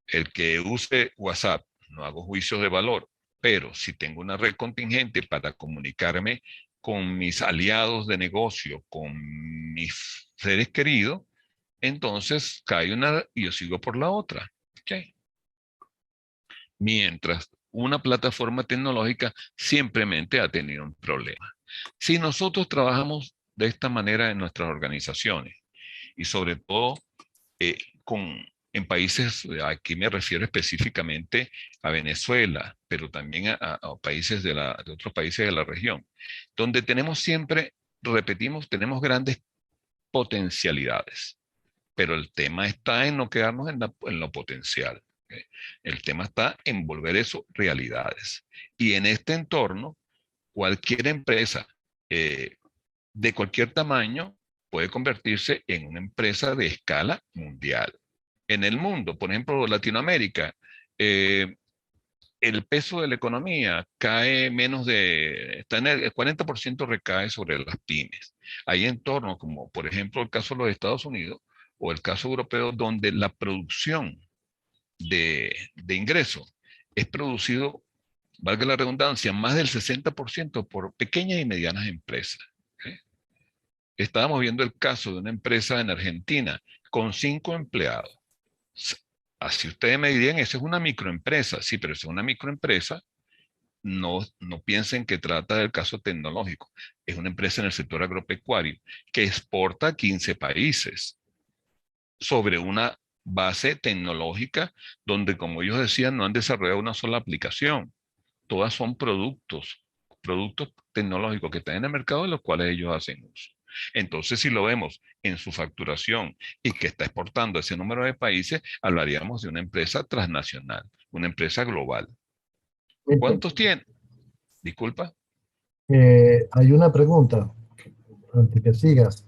El que use WhatsApp, no hago juicios de valor, pero si tengo una red contingente para comunicarme con mis aliados de negocio, con mis seres queridos, entonces cae una y yo sigo por la otra. ¿Okay? Mientras una plataforma tecnológica simplemente ha tenido un problema. Si nosotros trabajamos de esta manera en nuestras organizaciones y sobre todo eh, en países, aquí me refiero específicamente a Venezuela, pero también a países de otros países de la región, donde tenemos siempre, repetimos, tenemos grandes potencialidades, pero el tema está en no quedarnos en lo potencial. ¿Okay? El tema está en volver eso realidades. Y en este entorno, cualquier empresa de cualquier tamaño puede convertirse en una empresa de escala mundial. En el mundo, por ejemplo, Latinoamérica, el peso de la economía cae está en el 40% recae sobre las pymes. Hay entornos como, por ejemplo, el caso de los Estados Unidos o el caso europeo, donde la producción de ingresos es producido, valga la redundancia, más del 60% por pequeñas y medianas empresas. ¿Okay? Estábamos viendo el caso de una empresa en Argentina con 5 empleados. Así ustedes me dirían, esa es una microempresa. Sí, pero es una microempresa. No piensen que trata del caso tecnológico. Es una empresa en el sector agropecuario que exporta a 15 países sobre una base tecnológica donde, como ellos decían, no han desarrollado una sola aplicación. Todas son productos tecnológicos que están en el mercado de los cuales ellos hacen uso. Entonces, si lo vemos en su facturación y que está exportando a ese número de países, hablaríamos de una empresa transnacional, una empresa global. ¿Cuántos tiene? Disculpa. Hay una pregunta antes que sigas.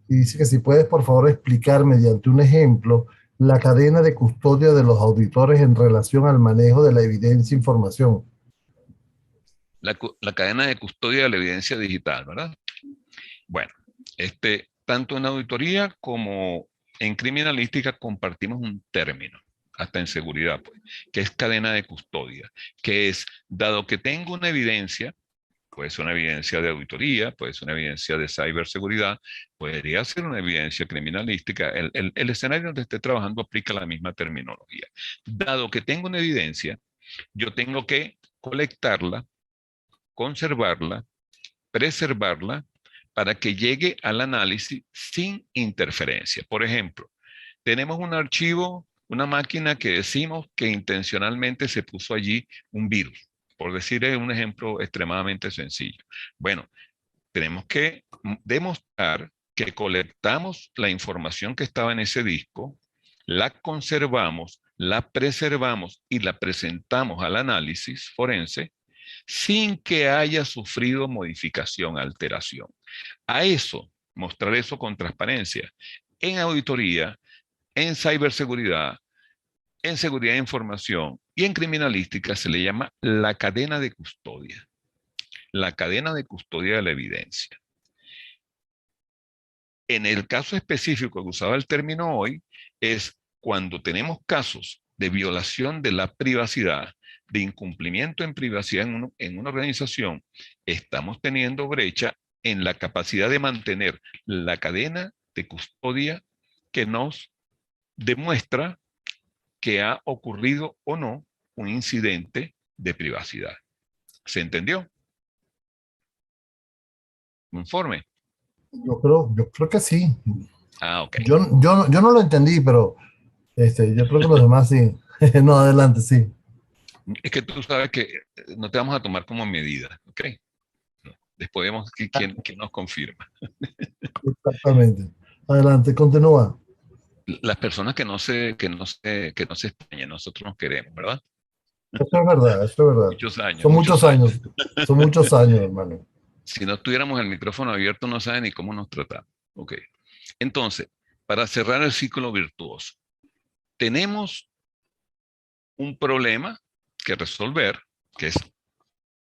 Y dice que si puedes, por favor, explicar mediante un ejemplo la cadena de custodia de los auditores en relación al manejo de la evidencia e información. La cadena de custodia de la evidencia digital, ¿verdad? Bueno, tanto en auditoría como en criminalística compartimos un término, hasta en seguridad, pues, que es cadena de custodia, que es, dado que tengo una evidencia, puede ser una evidencia de auditoría, puede ser una evidencia de ciberseguridad, podría ser una evidencia criminalística, el escenario donde esté trabajando aplica la misma terminología. Dado que tengo una evidencia, yo tengo que colectarla, conservarla, preservarla, para que llegue al análisis sin interferencia. Por ejemplo, tenemos un archivo, una máquina que decimos que intencionalmente se puso allí un virus, por decir un ejemplo extremadamente sencillo. Bueno, tenemos que demostrar que colectamos la información que estaba en ese disco, la conservamos, la preservamos y la presentamos al análisis forense sin que haya sufrido modificación, alteración. A eso, mostrar eso con transparencia. En auditoría, en ciberseguridad, En seguridad de información y en criminalística se le llama la cadena de custodia. La cadena de custodia de la evidencia. En el caso específico que usaba el término hoy, es cuando tenemos casos de violación de la privacidad, de incumplimiento en privacidad en una organización, estamos teniendo brecha en la capacidad de mantener la cadena de custodia que nos demuestra que ha ocurrido o no un incidente de privacidad. ¿Se entendió? ¿Un informe? Yo creo que sí. Ah, ok. Yo no lo entendí, pero yo creo que los demás sí. No, adelante, sí. Es que tú sabes que no te vamos a tomar como medida, ¿ok? Después vemos quién nos confirma. Exactamente. Adelante, continúa. Las personas que no se extrañan, nosotros nos queremos, ¿verdad? Eso es verdad, eso es verdad. Muchos años, Son muchos muchos años. años. Son muchos años, hermano. Si no tuviéramos el micrófono abierto, no saben ni cómo nos tratamos. Ok. Entonces, para cerrar el ciclo virtuoso, tenemos un problema que resolver, que es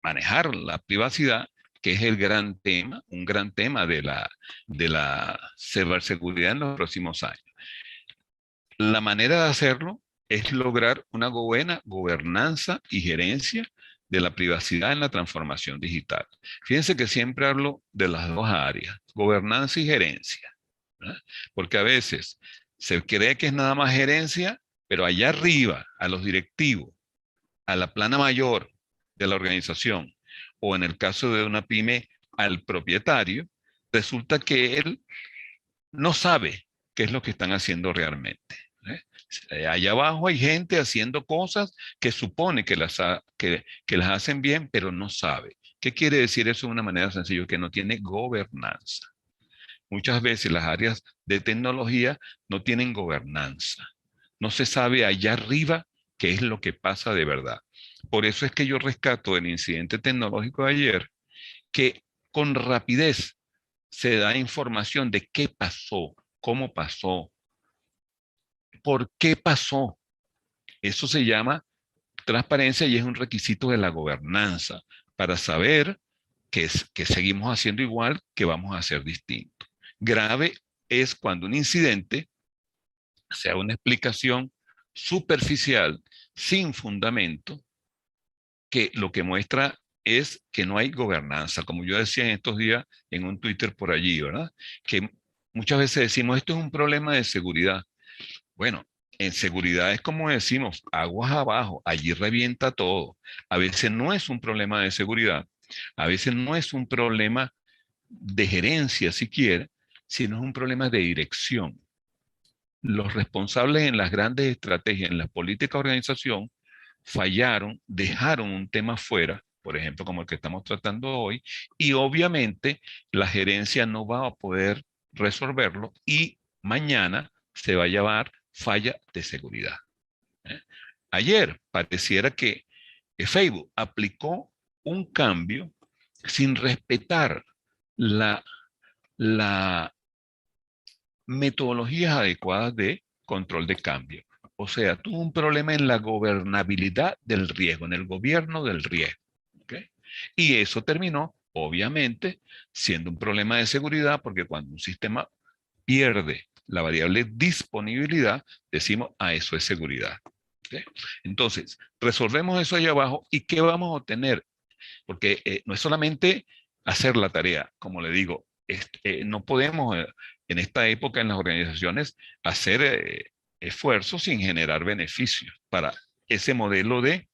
manejar la privacidad, que es el gran tema, un gran tema de la ciberseguridad en los próximos años. La manera de hacerlo es lograr una buena gobernanza y gerencia de la privacidad en la transformación digital. Fíjense que siempre hablo de las dos áreas, gobernanza y gerencia, ¿verdad? Porque a veces se cree que es nada más gerencia, pero allá arriba, a los directivos, a la plana mayor de la organización, o en el caso de una pyme, al propietario, resulta que él no sabe qué es lo que están haciendo realmente. Allá abajo hay gente haciendo cosas que supone que las hacen bien, pero no sabe. ¿Qué quiere decir eso de una manera sencilla? Que no tiene gobernanza. Muchas veces las áreas de tecnología no tienen gobernanza. No se sabe allá arriba qué es lo que pasa de verdad. Por eso es que yo rescato el incidente tecnológico de ayer, que con rapidez se da información de qué pasó, cómo pasó, por qué pasó. Eso se llama transparencia y es un requisito de la gobernanza para saber que seguimos haciendo igual, que vamos a hacer distinto. Grave es cuando un incidente sea una explicación superficial, sin fundamento, que lo que muestra es que no hay gobernanza, como yo decía en estos días en un Twitter por allí, ¿verdad? Que muchas veces decimos, esto es un problema de seguridad. Bueno, en seguridad es como decimos, aguas abajo, allí revienta todo. A veces no es un problema de seguridad, a veces no es un problema de gerencia siquiera, sino es un problema de dirección. Los responsables en las grandes estrategias, en la política de organización, fallaron, dejaron un tema fuera, por ejemplo, como el que estamos tratando hoy, y obviamente la gerencia no va a poder resolverlo y mañana se va a llamar falla de seguridad. ¿Eh? Ayer pareciera que Facebook aplicó un cambio sin respetar la, la metodologías adecuadas de control de cambio. O sea, tuvo un problema en la gobernabilidad del riesgo, en el gobierno del riesgo. ¿Okay? Y eso terminó, obviamente, siendo un problema de seguridad, porque cuando un sistema pierde la variable disponibilidad, decimos, eso es seguridad. ¿Okay? Entonces, resolvemos eso allá abajo y ¿qué vamos a obtener? Porque no es solamente hacer la tarea, como le digo, no podemos en esta época en las organizaciones hacer esfuerzos sin generar beneficios para ese modelo de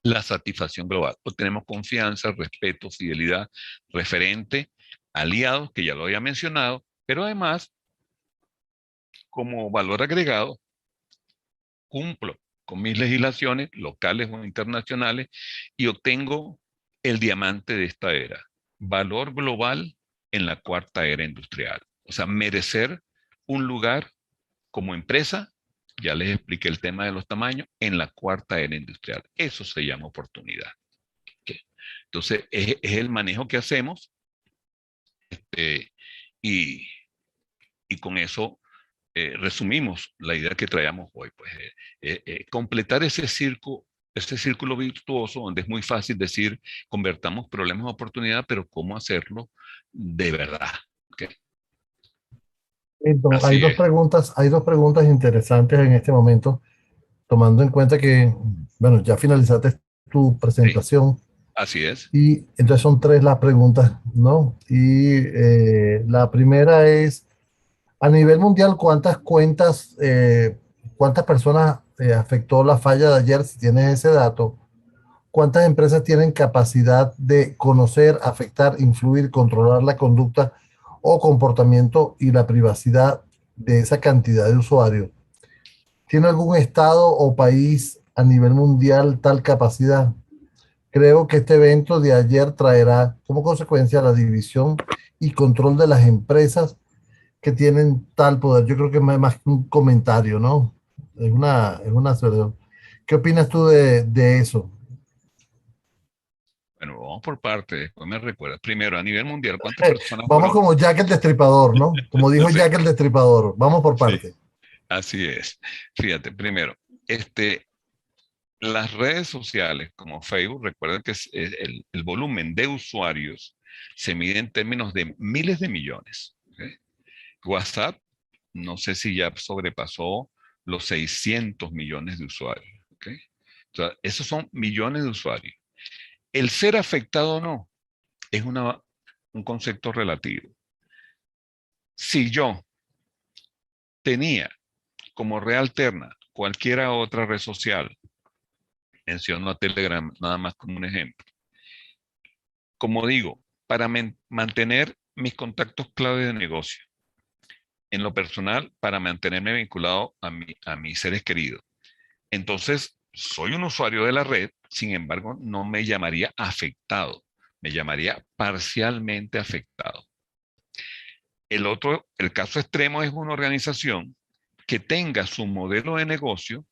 la satisfacción global. Obtenemos confianza, respeto, fidelidad, referente, aliados, que ya lo había mencionado, pero además, como valor agregado, cumplo con mis legislaciones locales o internacionales y obtengo el diamante de esta era, valor global en la cuarta era industrial. O sea, merecer un lugar como empresa, ya les expliqué el tema de los tamaños, en la cuarta era industrial. Eso se llama oportunidad. ¿Okay? Entonces, es el manejo que hacemos y, y con eso resumimos la idea que traíamos hoy, pues completar ese círculo virtuoso donde es muy fácil decir, convertamos problemas en oportunidad, pero ¿cómo hacerlo de verdad? ¿Ok? Entonces, Así es. hay dos preguntas interesantes en este momento, tomando en cuenta que, bueno, ya finalizaste tu Sí, presentación así es. y entonces son tres las preguntas, ¿no? Y la primera es, a nivel mundial, cuántas personas afectó la falla de ayer? Si tienes ese dato, ¿cuántas empresas tienen capacidad de conocer, afectar, influir, controlar la conducta o comportamiento y la privacidad de esa cantidad de usuarios? ¿Tiene algún estado o país a nivel mundial tal capacidad? Creo que este evento de ayer traerá como consecuencia la división y control de las empresas que tienen tal poder. Yo creo que es más que un comentario, ¿no? Es una. ¿Qué opinas tú de eso? Bueno, vamos por partes, después me recuerdas. Primero, a nivel mundial, ¿cuántas personas Vamos fueron? como Jack el Destripador, ¿no? Como dijo Sí, Jack el Destripador. Vamos por sí, parte. así es. Fíjate, primero, las redes sociales como Facebook, recuerda que el volumen de usuarios se mide en términos de miles de millones. ¿Ok? WhatsApp, no sé si ya sobrepasó los 600 millones de usuarios. ¿Ok? O sea, esos son millones de usuarios. El ser afectado o no es un concepto relativo. Si yo tenía como red alterna cualquiera otra red social, menciono a Telegram nada más como un ejemplo, como digo, para mantener mis contactos clave de negocio, en lo personal, para mantenerme vinculado a mis seres queridos. Entonces, soy un usuario de la red, sin embargo, no me llamaría afectado, me llamaría parcialmente afectado. El caso extremo es una organización que tenga su modelo de negocio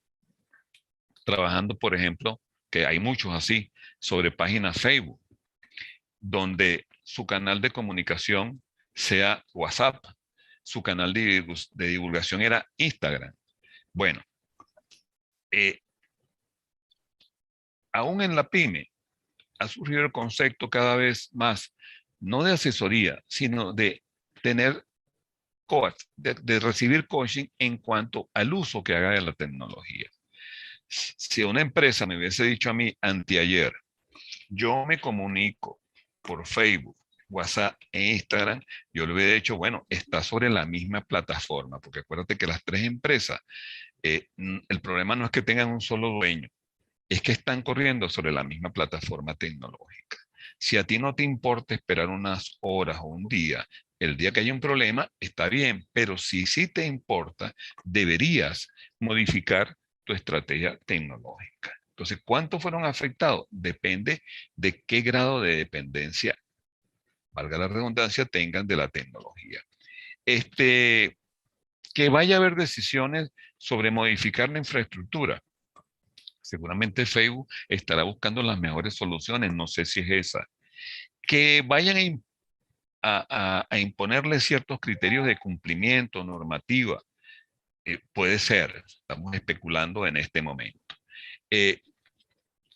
trabajando, por ejemplo, que hay muchos así, sobre páginas Facebook, donde su canal de comunicación sea WhatsApp, su canal de divulgación era Instagram. Bueno, eh, aún en la pyme ha surgido el concepto cada vez más, no de asesoría, sino de tener coach, de recibir coaching en cuanto al uso que haga de la tecnología. Si una empresa me hubiese dicho a mí anteayer, yo me comunico por Facebook, WhatsApp e Instagram, yo le hubiera dicho, bueno, está sobre la misma plataforma, porque acuérdate que las tres empresas, el problema no es que tengan un solo dueño, es que están corriendo sobre la misma plataforma tecnológica. Si a ti no te importa esperar unas horas o un día, el día que haya un problema, está bien, pero si sí te importa, deberías modificar tu estrategia tecnológica. Entonces, ¿cuántos fueron afectados? Depende de qué grado de dependencia, valga la redundancia, tengan de la tecnología. Que vaya a haber decisiones sobre modificar la infraestructura. Seguramente Facebook estará buscando las mejores soluciones, no sé si es esa. Que vayan a imponerle ciertos criterios de cumplimiento, normativa, puede ser, estamos especulando en este momento. Eh,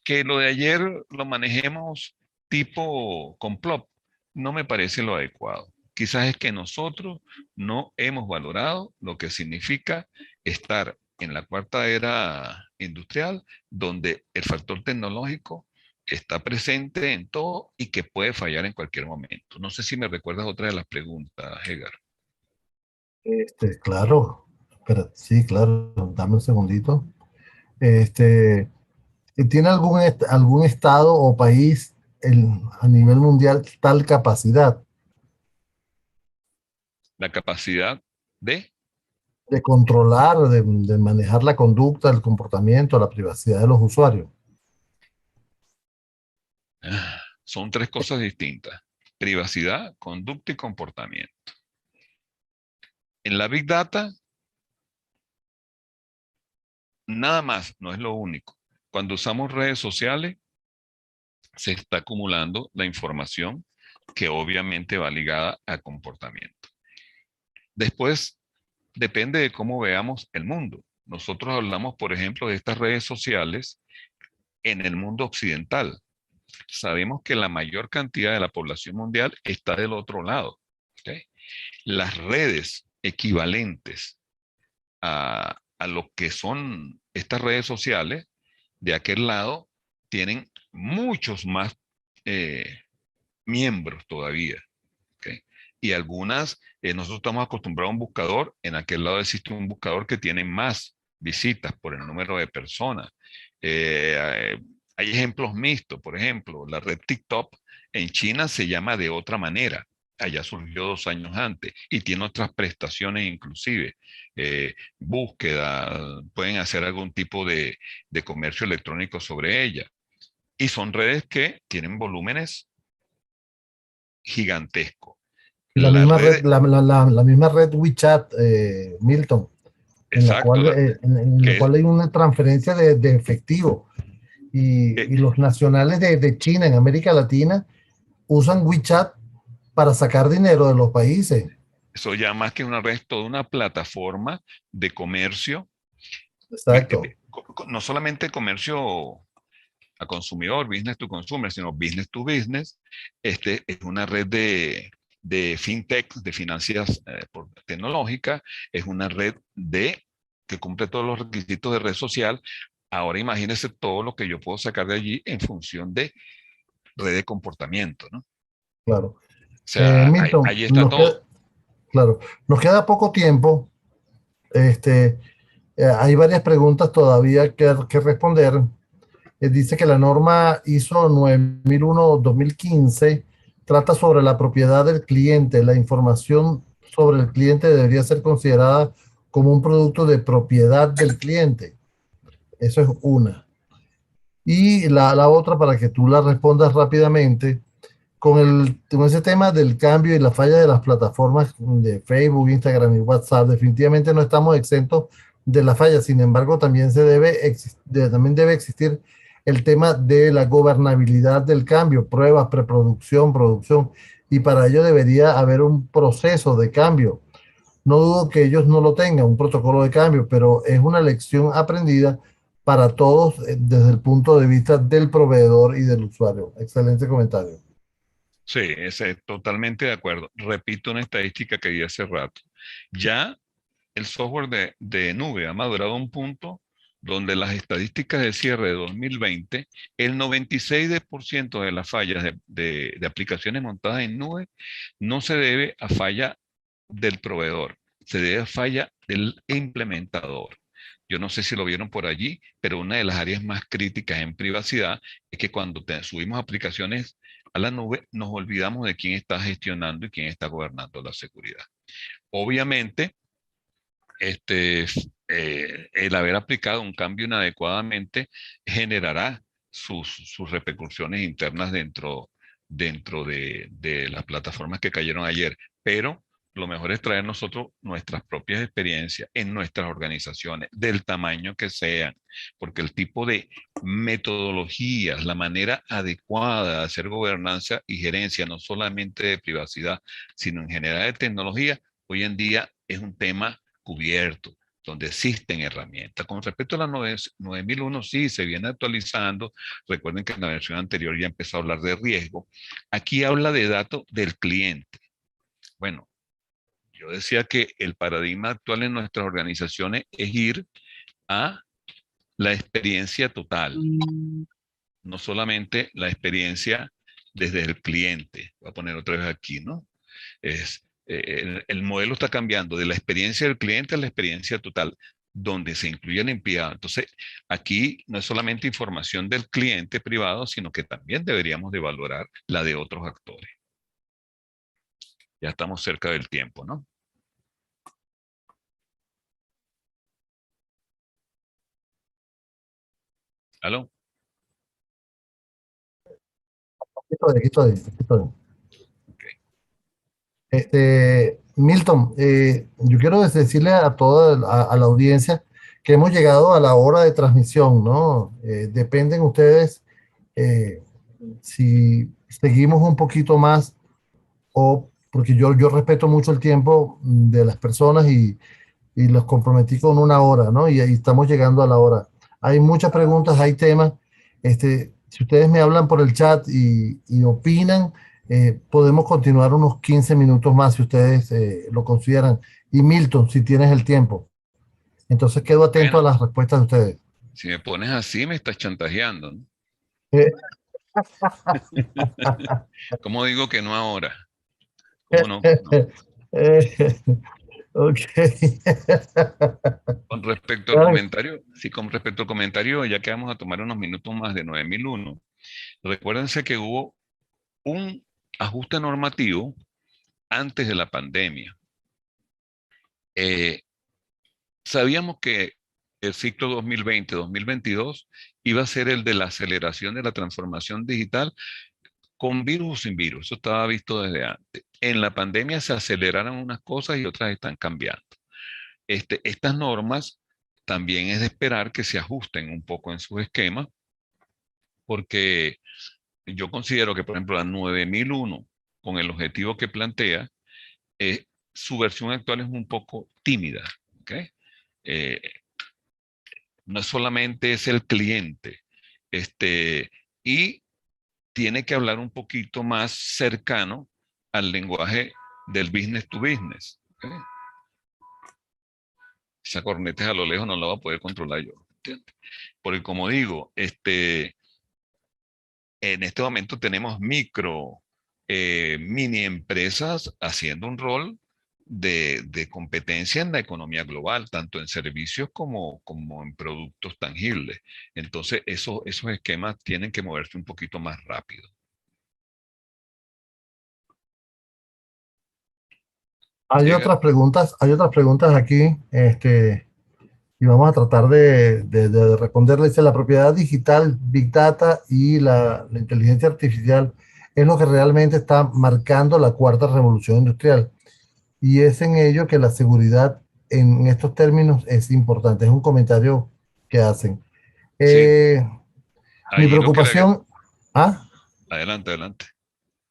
que lo de ayer lo manejemos tipo complot, no me parece lo adecuado. Quizás es que nosotros no hemos valorado lo que significa estar en la cuarta era industrial, donde el factor tecnológico está presente en todo y que puede fallar en cualquier momento. No sé si me recuerdas otra de las preguntas, Edgar. Claro, pero sí, claro, dame un segundito. Este, ¿Tiene algún estado o país a nivel mundial tal capacidad La capacidad de... de controlar, de manejar la conducta, el comportamiento, la privacidad de los usuarios? Son tres cosas distintas. Privacidad, conducta y comportamiento. En la Big Data, nada más, no es lo único. Cuando usamos redes sociales, se está acumulando la información que obviamente va ligada al comportamiento. Después, depende de cómo veamos el mundo. Nosotros hablamos, por ejemplo, de estas redes sociales en el mundo occidental. Sabemos que la mayor cantidad de la población mundial está del otro lado. ¿Ok? Las redes equivalentes a lo que son estas redes sociales de aquel lado tienen muchos más miembros todavía. ¿Ok? Y algunas, nosotros estamos acostumbrados a un buscador, en aquel lado existe un buscador que tiene más visitas por el número de personas. Hay ejemplos mixtos, por ejemplo, la red TikTok en China se llama de otra manera. Allá surgió 2 años antes y tiene otras prestaciones inclusive. Búsqueda, pueden hacer algún tipo de comercio electrónico sobre ella. Y son redes que tienen volúmenes gigantescos. La Las misma red, redes, la misma red WeChat, Milton, exacto, en la que es, cual hay una transferencia de efectivo. eh, Y los nacionales de China en América Latina usan WeChat para sacar dinero de los países. eso ya más que una red, es toda una plataforma de comercio, Exacto. no solamente comercio a consumidor, business to consumer, sino business to business. Este es una red de fintech, de finanzas tecnológicas, es una red que cumple todos los requisitos de red social. Ahora imagínense todo lo que yo puedo sacar de allí en función de red de comportamiento, ¿no? O Claro. sea, Milton, ahí está todo. claro, nos queda poco tiempo. Este, hay varias preguntas todavía que responder. Dice que la norma ISO 9001-2015 trata sobre la propiedad del cliente. La información sobre el cliente debería ser considerada como un producto de propiedad del cliente. Eso es una. Y la otra, para que tú la respondas rápidamente, con ese tema del cambio y la falla de las plataformas de Facebook, Instagram y WhatsApp, definitivamente no estamos exentos de la falla. Sin embargo, también debe existir el tema de la gobernabilidad del cambio, pruebas, preproducción, producción, y para ello debería haber un proceso de cambio. No dudo que ellos no lo tengan, un protocolo de cambio, pero es una lección aprendida para todos desde el punto de vista del proveedor y del usuario. Excelente comentario. Sí, totalmente de acuerdo. Repito una estadística que di hace rato. Ya el software de nube ha madurado a un punto donde las estadísticas de cierre de 2020, el 96% de las fallas de aplicaciones montadas en nube no se debe a falla del proveedor, se debe a falla del implementador. Yo no sé si lo vieron por allí, pero una de las áreas más críticas en privacidad es que cuando subimos aplicaciones a la nube, nos olvidamos de quién está gestionando y quién está gobernando la seguridad. Obviamente, este, el haber aplicado un cambio inadecuadamente generará sus repercusiones internas dentro de las plataformas que cayeron ayer. Pero lo mejor es traer nosotros nuestras propias experiencias en nuestras organizaciones, del tamaño que sean, porque el tipo de metodologías, la manera adecuada de hacer gobernanza y gerencia, no solamente de privacidad, sino en general de tecnología, hoy en día es un tema cubierto, donde existen herramientas. Con respecto a la 9001, sí, se viene actualizando. Recuerden que en la versión anterior ya empezó a hablar de riesgo. Aquí habla de datos del cliente. Bueno, yo decía que el paradigma actual en nuestras organizaciones es ir a la experiencia total, no solamente la experiencia desde el cliente. Voy a poner otra vez aquí, ¿no? El modelo está cambiando de la experiencia del cliente a la experiencia total, donde se incluye la empleado. Entonces, aquí no es solamente información del cliente privado, sino que también deberíamos de valorar la de otros actores. Ya estamos cerca del tiempo, ¿no? ¿Aló? Aquí estoy, aquí estoy. Ok. Milton, yo quiero decirle a toda a la audiencia que hemos llegado a la hora de transmisión, ¿no? Dependen ustedes eh, si seguimos un poquito más o porque yo respeto mucho el tiempo de las personas y los comprometí con una hora, ¿no? Y ahí estamos llegando a la hora. Hay muchas preguntas, hay temas. Si ustedes me hablan por el chat y opinan, podemos continuar unos 15 minutos más si ustedes lo consideran. Y Milton, si tienes el tiempo. Entonces quedo atento a Bueno, las respuestas de ustedes. si me pones así, me estás chantajeando, ¿no? Eh, ¿Cómo digo que no ahora? ¿Cómo no? No. eh, ok. Con respecto al comentario, sí, con respecto al comentario, ya que vamos a tomar unos minutos más de 9001, recuérdense que hubo un ajuste normativo antes de la pandemia. Eh, Sabíamos que el ciclo 2020-2022 iba a ser el de la aceleración de la transformación digital con virus o sin virus. Eso estaba visto desde antes. En la pandemia se aceleraron unas cosas y otras están cambiando. Estas normas también es de esperar que se ajusten un poco en sus esquemas, porque yo considero que, por ejemplo, la 9001, con el objetivo que plantea, su versión actual es un poco tímida. ¿Ok? Eh, no solamente es el cliente, y tiene que hablar un poquito más cercano al lenguaje del business to business. ¿Ok? Esa corneta a lo lejos no la va a poder controlar yo. ¿Entiendes? Porque como digo, en este momento tenemos mini empresas haciendo un rol de competencia en la economía global, tanto en servicios como en productos tangibles. Entonces, esos esquemas tienen que moverse un poquito más rápido. Llega, Hay otras preguntas aquí, y vamos a tratar de responderle. Dice, la propiedad digital, Big Data y la inteligencia artificial es lo que realmente está marcando la cuarta revolución industrial. Y es en ello que la seguridad en estos términos es importante. Es un comentario que hacen. sí, Eh, mi ahí lo que preocupación, ¿ah? adelante, adelante.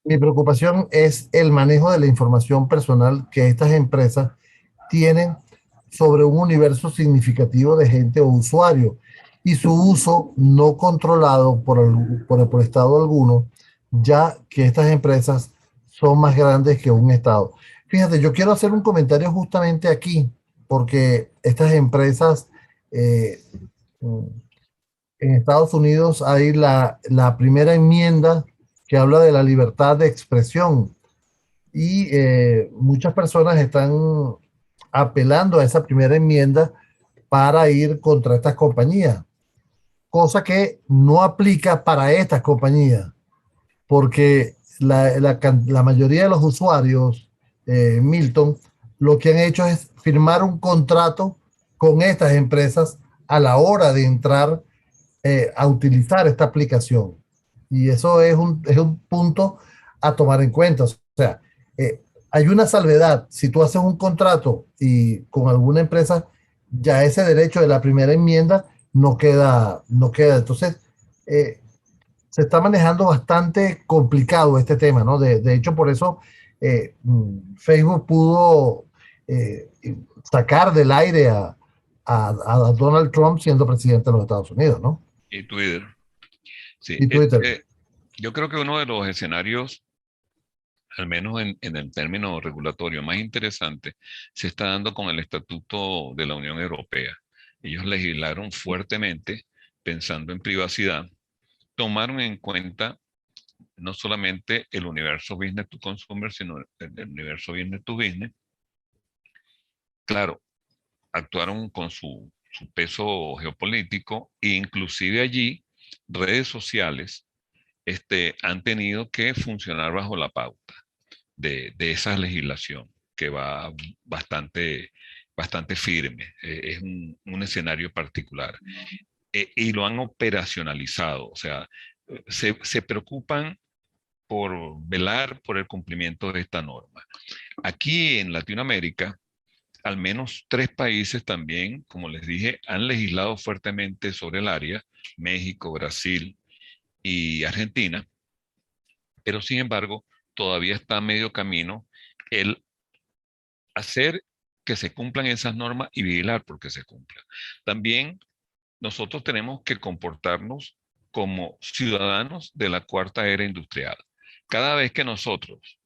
Mi preocupación es el manejo de la información personal que estas empresas tienen sobre un universo significativo de gente o usuario y su uso no controlado por Estado alguno, ya que estas empresas son más grandes que un Estado. Fíjate, yo quiero hacer un comentario justamente aquí, porque estas empresas, eh, en Estados Unidos hay la primera enmienda que habla de la libertad de expresión y muchas personas están apelando a esa primera enmienda para ir contra estas compañías, cosa que no aplica para estas compañías, porque la mayoría de los usuarios, Milton, lo que han hecho es firmar un contrato con estas empresas a la hora de entrar a utilizar esta aplicación. Y eso es un punto a tomar en cuenta. O sea, hay una salvedad. Si tú haces un contrato y con alguna empresa, ya ese derecho de la primera enmienda no queda, no queda. Entonces, eh, se está manejando bastante complicado este tema, ¿no? De hecho, por eso Facebook pudo sacar del aire a Donald Trump siendo presidente de los Estados Unidos, ¿no? Y Twitter. Sí, Y Twitter. yo creo que uno de los escenarios, al menos en el término regulatorio más interesante, se está dando con el Estatuto de la Unión Europea. Ellos legislaron fuertemente pensando en privacidad, tomaron en cuenta no solamente el universo business to consumer, sino el universo business to business. Claro, actuaron con su peso geopolítico e inclusive allí redes sociales han tenido que funcionar bajo la pauta de esa legislación que va bastante firme. Es un escenario particular. Y lo han operacionalizado, o sea, se preocupan por velar por el cumplimiento de esta norma. Aquí en Latinoamérica, al menos tres países también, como les dije, han legislado fuertemente sobre el área: México, Brasil y Argentina, pero sin embargo, todavía está a medio camino el hacer que se cumplan esas normas y vigilar porque se cumplan. También nosotros tenemos que comportarnos como ciudadanos de la cuarta era industrial. Cada vez que nosotros,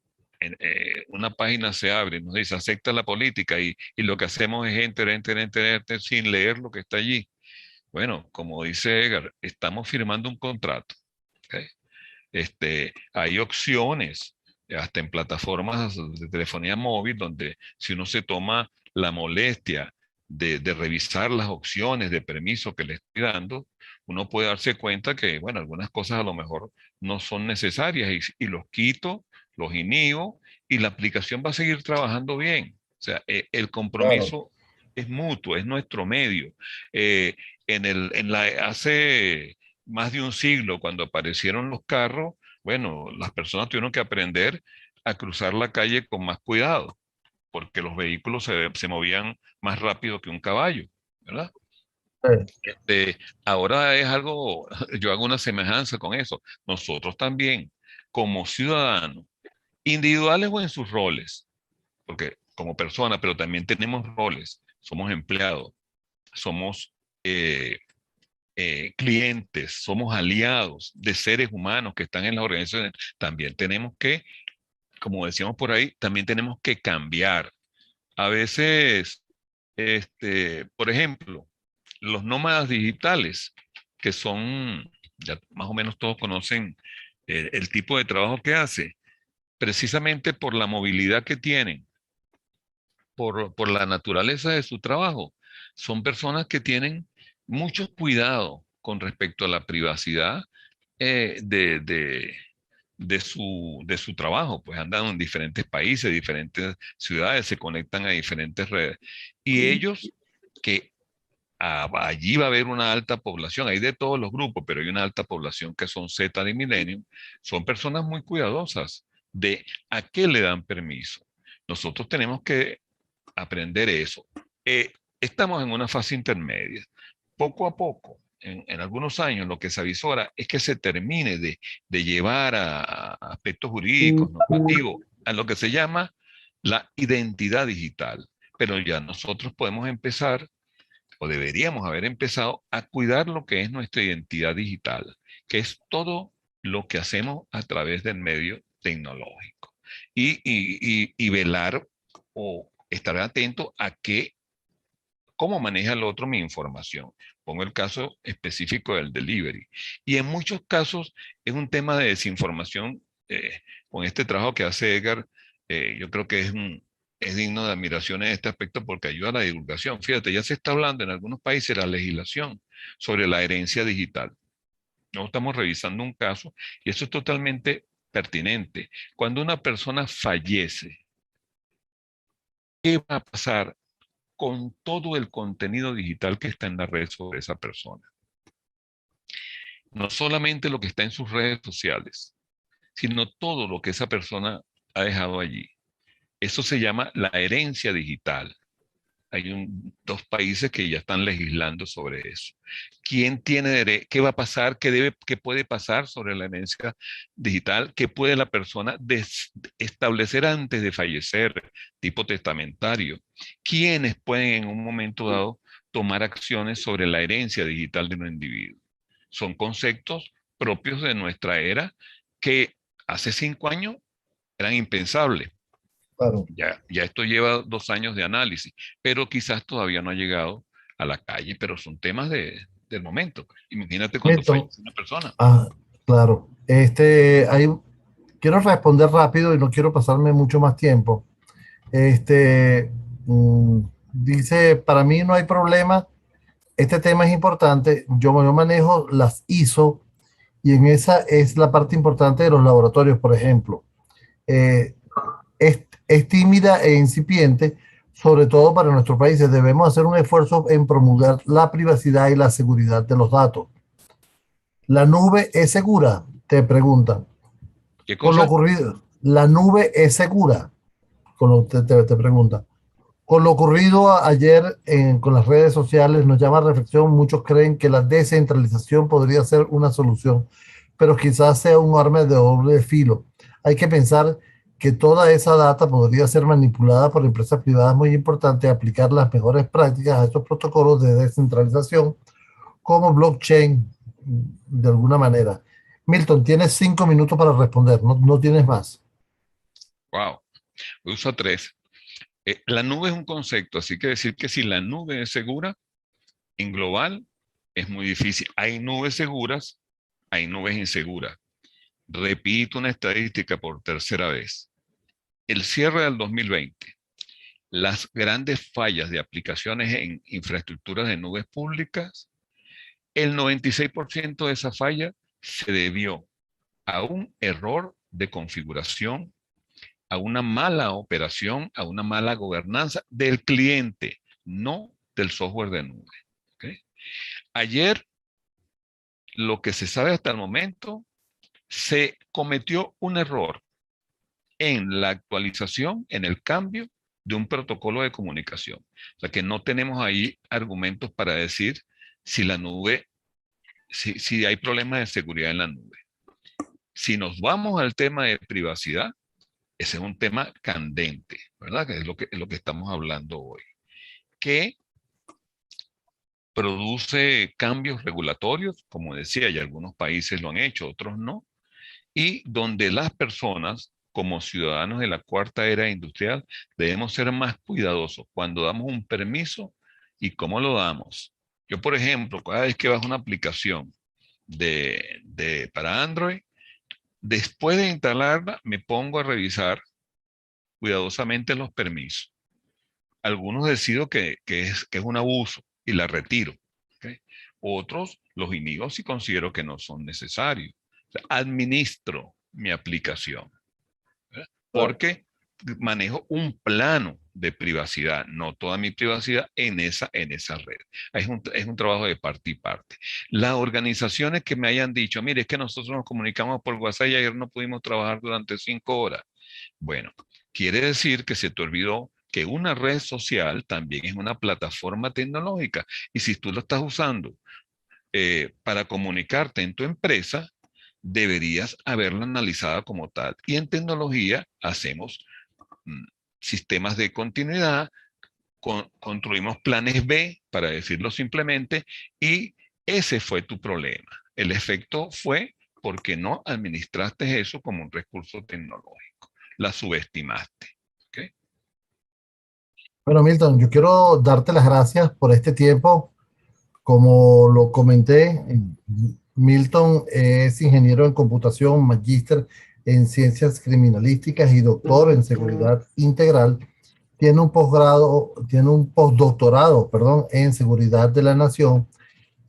una página se abre y nos dice acepta la política y lo que hacemos es enter sin leer lo que está allí. Bueno, como dice Edgar, estamos firmando un contrato. ¿Ok? Hay opciones, hasta en plataformas de telefonía móvil, donde si uno se toma la molestia de revisar las opciones de permiso que le estoy dando, uno puede darse cuenta que, bueno, algunas cosas a lo mejor no son necesarias y los quito, los inhibo y la aplicación va a seguir trabajando bien. O sea, el Claro, compromiso es mutuo, es nuestro medio. Eh, hace más de un siglo, cuando aparecieron los carros, bueno, las personas tuvieron que aprender a cruzar la calle con más cuidado, porque los vehículos se movían más rápido que un caballo, ¿verdad? eh, Ahora es algo, yo hago una semejanza con eso. Nosotros también, como ciudadanos, individuales o en sus roles, porque como personas, pero también tenemos roles, somos empleados, somos clientes, somos aliados de seres humanos que están en las organizaciones, también tenemos que, como decíamos por ahí, también tenemos que cambiar. A veces, por ejemplo, los nómadas digitales, que son, ya más o menos todos conocen el tipo de trabajo que hace, precisamente por la movilidad que tienen, por la naturaleza de su trabajo, son personas que tienen mucho cuidado con respecto a la privacidad eh, de, de, de su trabajo, pues andan en diferentes países, diferentes ciudades, se conectan a diferentes redes. Y ellos que allí va a haber una alta población, hay de todos los grupos, pero hay una alta población que son Z de Millennium, son personas muy cuidadosas de a qué le dan permiso. Nosotros tenemos que aprender eso. Estamos en una fase intermedia. Poco a poco, en algunos años, lo que se avisora es que se termine de llevar a aspectos jurídicos, normativos, a lo que se llama la identidad digital. Pero ya nosotros podemos empezar, o deberíamos haber empezado, a cuidar lo que es nuestra identidad digital, que es todo lo que hacemos a través del medio tecnológico. Y velar o estar atento a cómo maneja el otro mi información. Pongo el caso específico del delivery. Y en muchos casos es un tema de desinformación. Con este trabajo que hace Edgar, yo creo que es digno de admiración en este aspecto porque ayuda a la divulgación. Fíjate, ya se está hablando en algunos países de la legislación sobre la herencia digital. Nosotros estamos revisando un caso y eso es totalmente pertinente. Cuando una persona fallece, ¿qué va a pasar con todo el contenido digital que está en la red sobre esa persona? No solamente lo que está en sus redes sociales, sino todo lo que esa persona ha dejado allí. Eso se llama la herencia digital. Hay dos países que ya están legislando sobre eso. ¿Quién tiene derecho? ¿Qué va a pasar? ¿Qué puede pasar sobre la herencia digital? ¿Qué puede la persona establecer antes de fallecer, tipo testamentario? ¿Quiénes pueden en un momento dado tomar acciones sobre la herencia digital de un individuo? Son conceptos propios de nuestra era que hace 5 años eran impensables. claro. Ya esto lleva 2 años de análisis, pero quizás todavía no ha llegado a la calle, pero son temas del momento. Imagínate cuando Milton, fallece una persona. ah, claro. Quiero responder rápido y no quiero pasarme mucho más tiempo. Este, dice, para mí no hay problema. Este tema es importante. Yo manejo las ISO y en esa es la parte importante de los laboratorios, por ejemplo. Eh, es tímida e incipiente, sobre todo para nuestros países. Debemos hacer un esfuerzo en promulgar la privacidad y la seguridad de los datos. ¿La nube es segura? Te preguntan. ¿Qué Con lo cosa? ocurrido, ¿la nube es segura? Te preguntan. Con lo ocurrido ayer con las redes sociales nos llama a reflexión. Muchos creen que la descentralización podría ser una solución, pero quizás sea un arma de doble filo. Hay que pensar que toda esa data podría ser manipulada por empresas privadas muy importantes, aplicar las mejores prácticas a estos protocolos de descentralización como blockchain, de alguna manera. Milton, tienes 5 minutos para responder, no tienes más. Wow, usa tres. La nube es un concepto, así que decir que si la nube es segura, en global, es muy difícil. Hay nubes seguras, hay nubes inseguras. Repito una estadística por tercera vez. El cierre del 2020, las grandes fallas de aplicaciones en infraestructuras de nubes públicas, el 96% de esa falla se debió a un error de configuración, a una mala operación, a una mala gobernanza del cliente, no del software de nube. ¿Okay? Ayer, lo que se sabe hasta el momento, se cometió un error en la actualización, en el cambio de un protocolo de comunicación. O sea que no tenemos ahí argumentos para decir si la nube, si hay problemas de seguridad en la nube. Si nos vamos al tema de privacidad, ese es un tema candente, ¿verdad? Que es lo que estamos hablando hoy. Que produce cambios regulatorios, como decía, y algunos países lo han hecho, otros no, y donde las personas, como ciudadanos de la cuarta era industrial, debemos ser más cuidadosos cuando damos un permiso y cómo lo damos. Yo, por ejemplo, cada vez que bajo una aplicación para Android, después de instalarla, me pongo a revisar cuidadosamente los permisos. Algunos decido que es un abuso y la retiro. ¿Okay? Otros los inhibo si considero que no son necesarios. O sea, administro mi aplicación, ¿verdad? Porque manejo un plano de privacidad, no toda mi privacidad en esa red. Es un trabajo de parte y parte. Las organizaciones que me hayan dicho, mire, es que nosotros nos comunicamos por WhatsApp y ayer no pudimos trabajar durante 5 horas. Bueno, quiere decir que se te olvidó que una red social también es una plataforma tecnológica. Y si tú lo estás usando para comunicarte en tu empresa, deberías haberla analizada como tal. Y en tecnología hacemos sistemas de continuidad, construimos planes B, para decirlo simplemente, y ese fue tu problema. El efecto fue porque no administraste eso como un recurso tecnológico. La subestimaste. ¿Okay? Bueno, Milton, yo quiero darte las gracias por este tiempo. Como lo comenté, Milton es ingeniero en computación, magíster en ciencias criminalísticas y doctor en seguridad integral. Tiene un postdoctorado, perdón, en seguridad de la nación.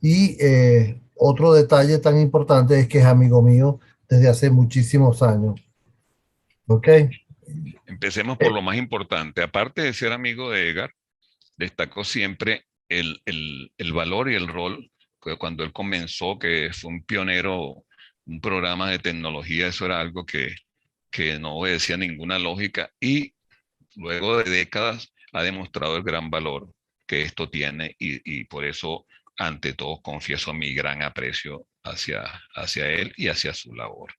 Y otro detalle tan importante es que es amigo mío desde hace muchísimos años. ¿Ok? Empecemos por lo más importante. Aparte de ser amigo de Edgar, destacó siempre el valor y el rol que cuando él comenzó, que fue un pionero, un programa de tecnología, eso era algo que no obedecía ninguna lógica y luego de décadas ha demostrado el gran valor que esto tiene y por eso, ante todo, confieso mi gran aprecio hacia él y hacia su labor.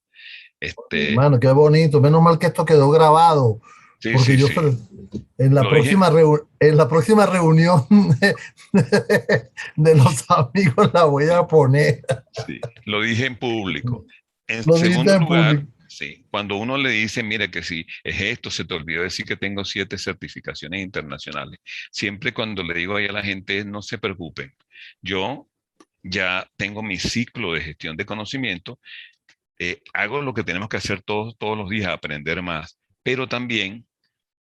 Hermano, qué bonito. Menos mal que esto quedó grabado, Sí, porque sí, yo sí. en la Lo dije. en la próxima reunión de los amigos la voy a poner. Sí, lo dije en público. En Lo dijiste segundo en lugar, público. sí, cuando uno le dice, mira que si es esto, se te olvidó decir que tengo 7 certificaciones internacionales. Siempre cuando le digo ahí a la gente, no se preocupen. Yo ya tengo mi ciclo de gestión de conocimiento, hago lo que tenemos que hacer todos los días, aprender más, pero también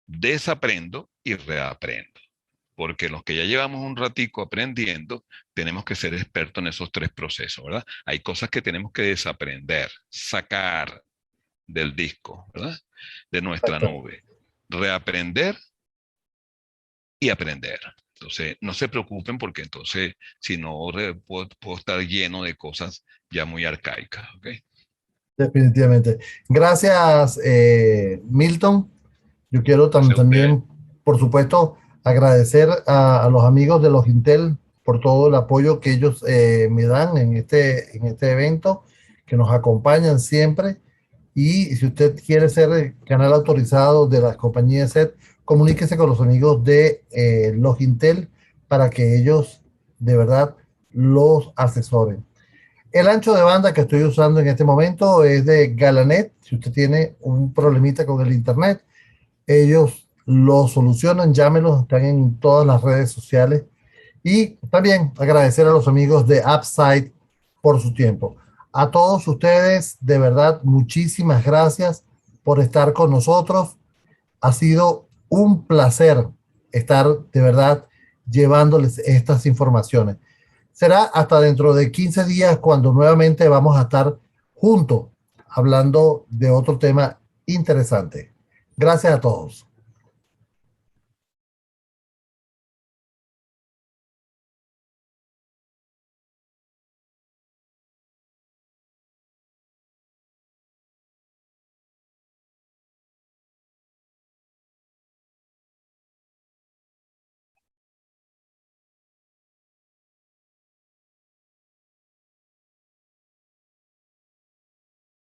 desaprendo y reaprendo. Porque los que ya llevamos un ratico aprendiendo, tenemos que ser expertos en esos 3 procesos, ¿verdad? Hay cosas que tenemos que desaprender, sacar del disco, ¿verdad? De nuestra nube, reaprender y aprender. Entonces, no se preocupen porque entonces, si no, puedo estar lleno de cosas ya muy arcaicas, ¿ok? Definitivamente. Gracias, Milton. Yo quiero Gracias a ustedes. también, por supuesto, agradecer a los amigos de los Intel por todo el apoyo que ellos me dan en este evento, que nos acompañan siempre. Y si usted quiere ser el canal autorizado de la compañía SET, comuníquese con los amigos de Logintel para que ellos de verdad los asesoren. El ancho de banda que estoy usando en este momento es de Galanet. Si usted tiene un problemita con el internet, ellos lo solucionan, llámelos, están en todas las redes sociales. Y también agradecer a los amigos de Upside por su tiempo. A todos ustedes, de verdad, muchísimas gracias por estar con nosotros. Ha sido un placer estar de verdad llevándoles estas informaciones. Será hasta dentro de 15 días cuando nuevamente vamos a estar juntos hablando de otro tema interesante. Gracias a todos.